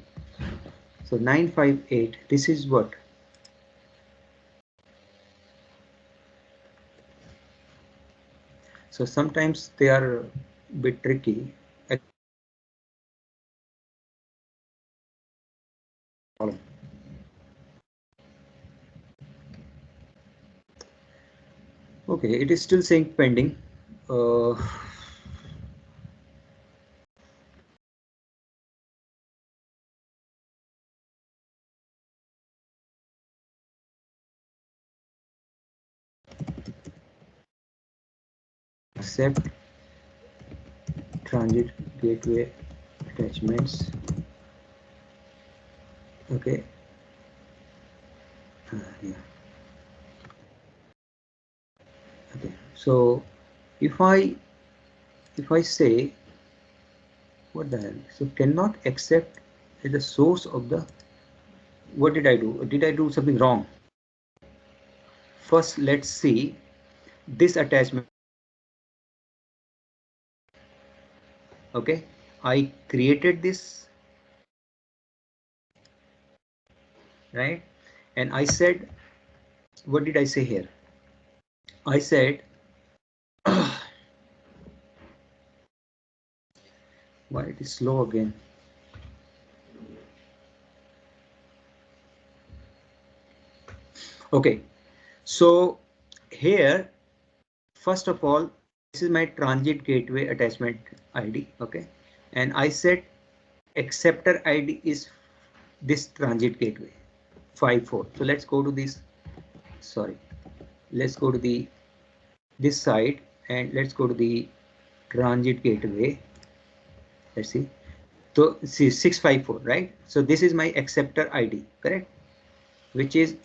So 958, this is what? So sometimes they are a bit tricky. Okay, it is still saying pending. Accept transit gateway attachments. Okay. Yeah. Okay. So if I say, what the hell? So cannot accept as the source of the. What did I do? Did I do something wrong? First, let's see this attachment. Okay, I created this, right? And I said, what did I say here? I said, why it is slow again? Okay, so here, first of all, this is my transit gateway attachment ID. Okay, and I said acceptor ID is this transit gateway 54. So let's go to this. Sorry, let's go to the this side and let's go to the transit gateway. Let's see. So see 654, right? So this is my acceptor ID, correct? Which is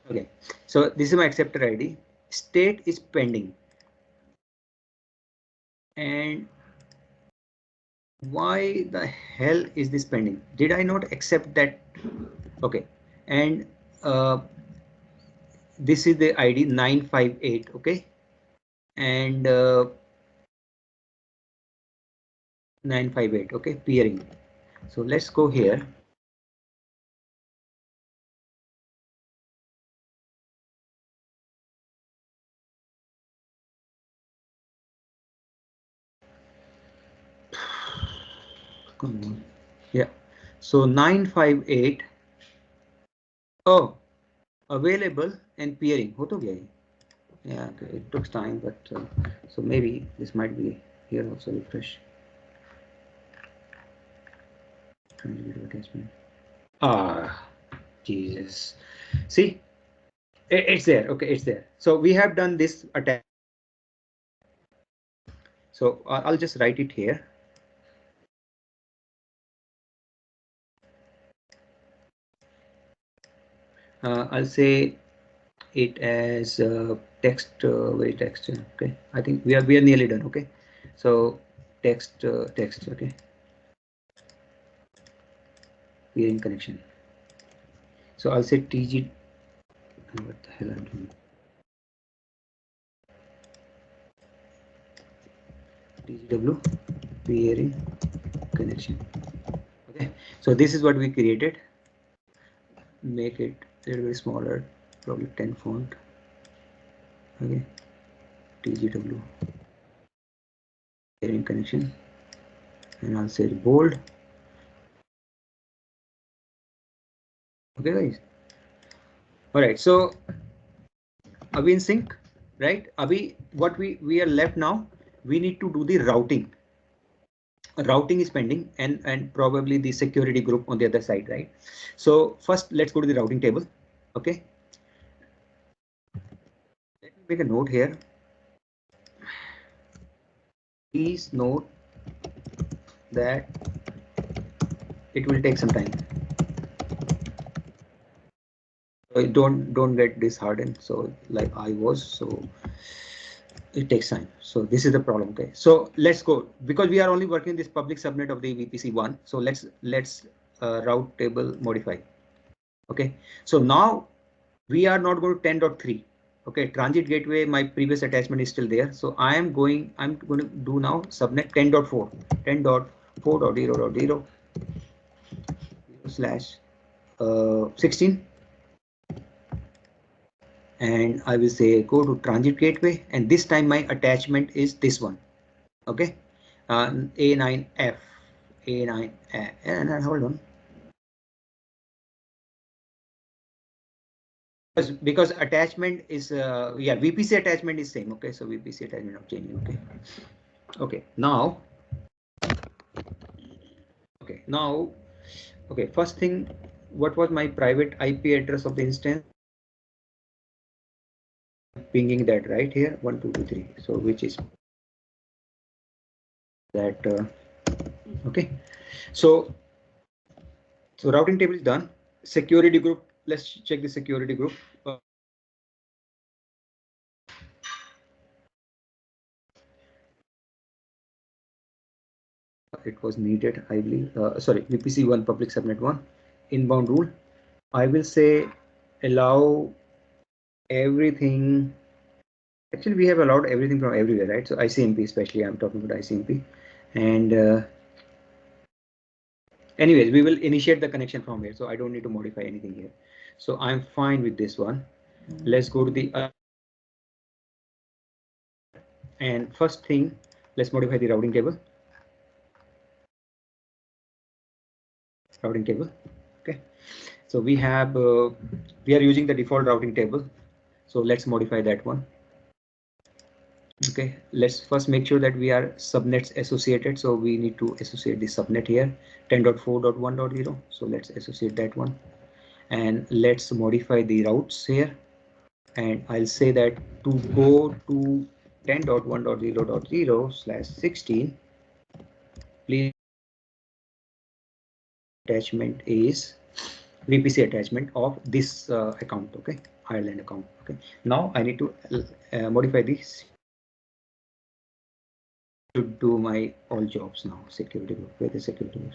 okay. So this is my acceptor ID. State is pending. And why the hell is this pending? Did I not accept that? Okay. And this is the ID 958. Okay. And 958. Okay. Peering. So let's go here. Come on. Yeah. So 958. Oh, available and peering. हो तो गया ये. Yeah, okay. It took time, but so maybe this might be here also. Refresh. Attachment. Ah, Jesus. See, it's there. Okay, it's there. So we have done this attack. So I'll just write it here. I'll say it as text, very text. Okay, I think we are nearly done. Okay, so text. Okay, we are in connection. So I'll say TG. What the hell I'm doing? GW peering connection. Okay, so this is what we created. Make it a little bit smaller, probably 10 font. Okay, TGW peering connection, and I'll say bold. Okay, guys. All right, so are we in sync, right? Abhi, what we are left now, we need to do the routing. Routing is pending, and probably the security group on the other side, right? So first, let's go to the routing table. Okay. Let me make a note here. Please note that it will take some time. Don't get disheartened. So like I was, so it takes time. So this is the problem. Okay, so let's go, because we are only working this public subnet of the VPC1. So let's route table modify. Okay, so now we are not going to 10.3. Okay, transit gateway, my previous attachment is still there. So I'm going to do now subnet 10.4, 10.4.0.0 slash 16, and I will say go to transit gateway, and this time my attachment is this one. Okay, A9F, A9F, and hold on. Because attachment is yeah, VPC attachment is same. Okay, so VPC attachment not changing. Okay, okay, now okay, first thing, what was my private IP address of the instance? Pinging that right here, 1223. So which is that okay, so routing table is done. Security group, let's check the security group. It was needed, I believe. Sorry, VPC1 public subnet 1 inbound rule. I will say allow everything. Actually, we have allowed everything from everywhere, right? So ICMP, especially, I'm talking about ICMP. And anyways, we will initiate the connection from here, so I don't need to modify anything here. So I'm fine with this one. Let's go to the and first thing, let's modify the routing table. Routing table. Okay. So we have we are using the default routing table. So let's modify that one. Okay, let's first make sure that we are subnets associated. So we need to associate the subnet here, 10.4.1.0. So let's associate that one, and let's modify the routes here. And I'll say that to go to 10.1.0.0/16, please attachment is VPC attachment of this account. Okay, Ireland account. Okay, now I need to modify this to do my all jobs now. Security group, where the security group,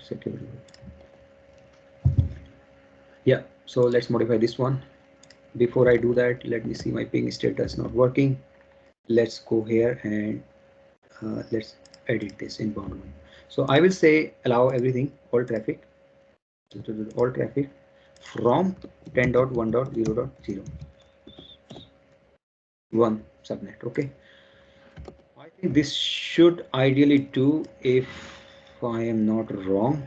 yeah, so let's modify this one. Before I do that, let me see my ping status not working. Let's go here and let's edit this inbound one. So I will say allow everything, all traffic, all traffic from 10.1.0.0 1 subnet. Okay, I think this should ideally do, if I am not wrong.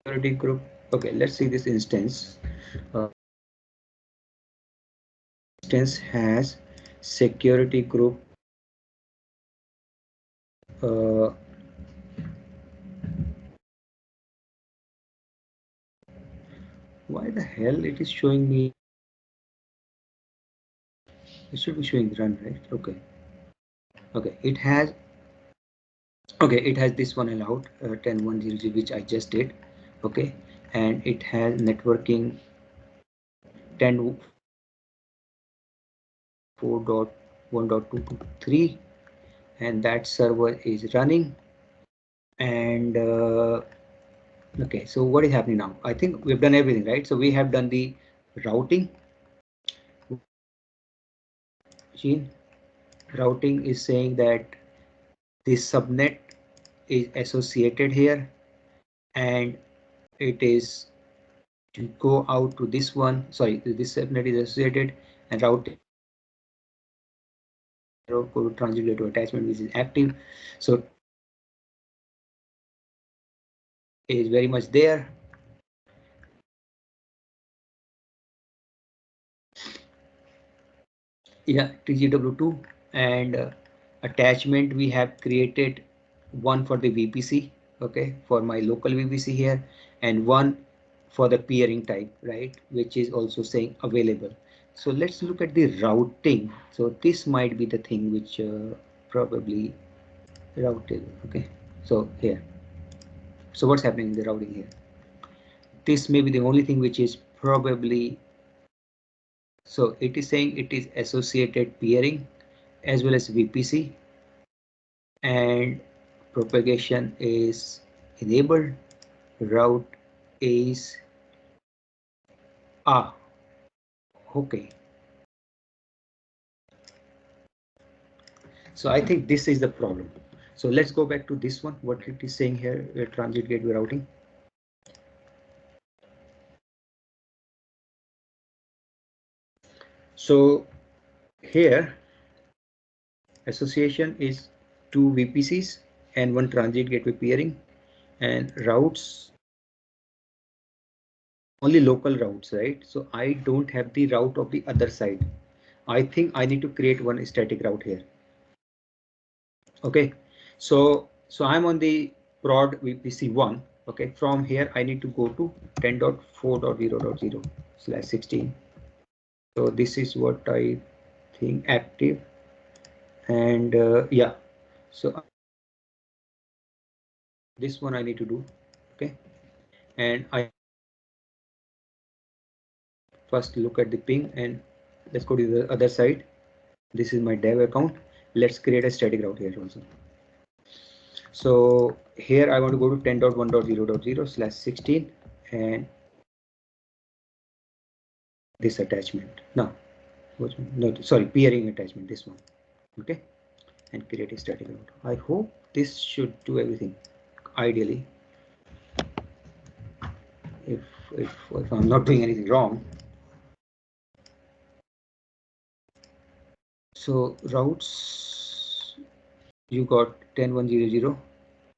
Security group. Okay, let's see this instance. Instance has security group why the hell it is showing me? It should be showing run, right? Okay, okay, it has, okay, it has this one allowed 10.1.0, which I just did. Okay, and it has networking 10.4.1.223, and that server is running. And okay, so what is happening now? I think we've done everything, right? So we have done the routing machine, routing is saying that this subnet is associated here, and it is to go out to this one. Sorry, this subnet is associated, and routing code transit to attachment which is active. So is very much there. Yeah, TGW2, and attachment we have created one for the VPC, okay, for my local VPC here, and one for the peering type, right, which is also saying available. So let's look at the routing. So this might be the thing which probably routed. Okay, so here, so what's happening in the routing here? This may be the only thing which is probably, so it is saying it is associated peering as well as VPC, and propagation is enabled. Route is okay. So I think this is the problem. So let's go back to this one. What it is saying here, transit gateway routing. So here association is two VPCs and one transit gateway peering, and routes only local routes, right? So I don't have the route of the other side. I think I need to create one static route here. Okay, so I'm on the prod VPC 1. Okay, from here I need to go to 10.4.0.0/16. So this is what I think active, and yeah, so this one I need to do. Okay, and I first look at the ping, and let's go to the other side. This is my dev account. Let's create a static route here also. So here I want to go to 10.1.0.0/16 and this attachment. No, no, sorry, peering attachment, this one. Okay, and create a static route. I hope this should do everything ideally. If I'm not doing anything wrong. So routes, you got 10.1.0.0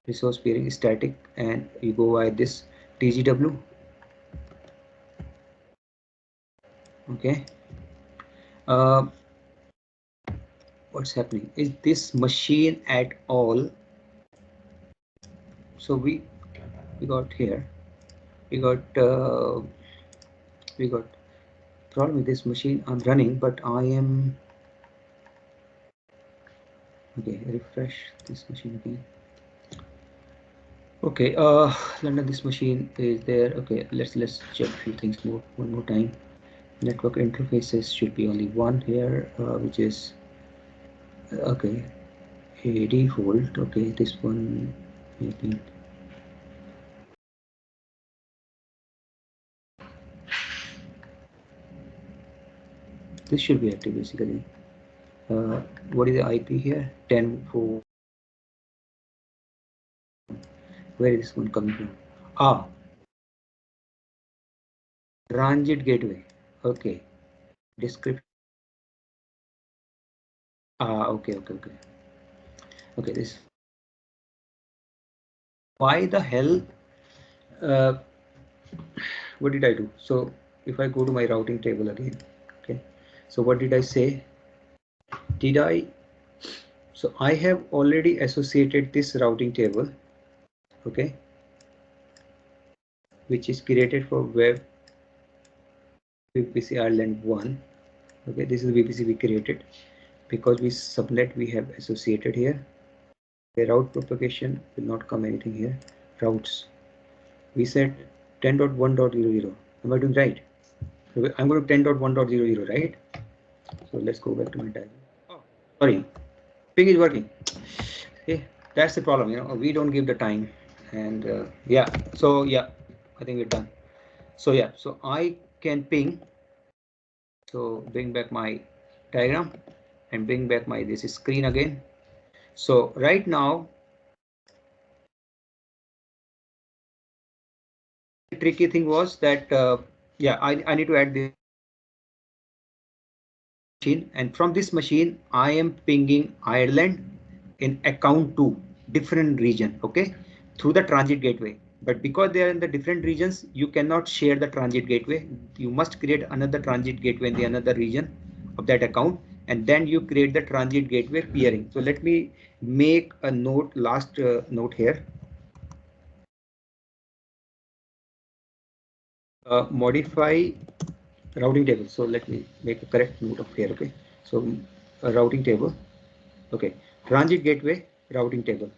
resource peering static, and you go by this TGW. Okay. What's happening is this machine at all. So we got here, we got problem with this machine. I'm running, but I am okay. Refresh this machine again. Okay, London, this machine is there. Okay, let's check a few things one more time. Network interfaces should be only one here, which is okay, a default. Okay, this one maybe. This should be active basically. What is the IP here? 10.4. Where is this one coming from? Transit gateway. Okay. Description. Okay. Okay. This. Why the hell? What did I do? So if I go to my routing table again. Okay. So what did I say? Did I? So I have already associated this routing table. Okay. Which is created for web VPC Ireland 1. Okay. This is the VPC we created because we subnet we have associated here. The route propagation will not come anything here. Routes. We said 10.1.00. Am I doing right? I'm going to 10.1.00, right? So let's go back to my diagram. Oh, sorry, ping is working. Okay, that's the problem. We don't give the time, and yeah. So yeah, I think we're done. So yeah, so I can ping. So bring back my diagram, and bring back my this screen again. So right now, the tricky thing was that yeah, I need to add this machine, and from this machine I am pinging Ireland in account 2 different region, okay, through the transit gateway. But because they are in the different regions, you cannot share the transit gateway. You must create another transit gateway in the another region of that account, and then you create the transit gateway peering. So let me make a note, last note here. Modify routing table. So let me make a correct note of here, okay. So a routing table, okay, transit gateway routing table,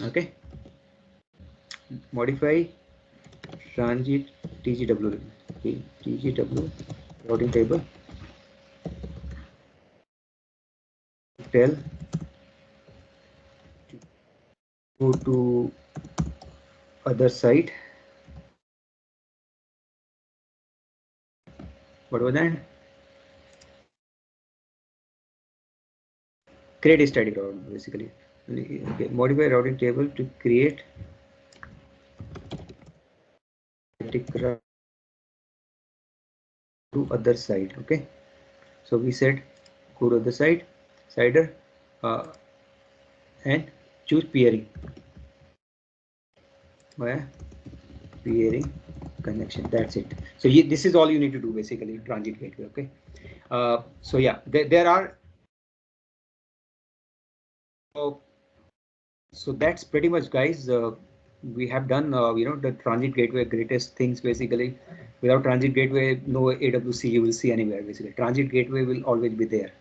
okay, modify transit TGW, okay, TGW routing table, tell go to other site. What was that? Create a static route basically. Okay, modify routing table to create static route to other site, okay. So we said go to the site, cider, uh, and choose peering. Where peering connection, that's it. So this is all you need to do basically, transit gateway, okay. So yeah, there are so that's pretty much, guys. We have done the transit gateway greatest things basically. Without transit gateway, no AWC you will see anywhere basically. Transit gateway will always be there.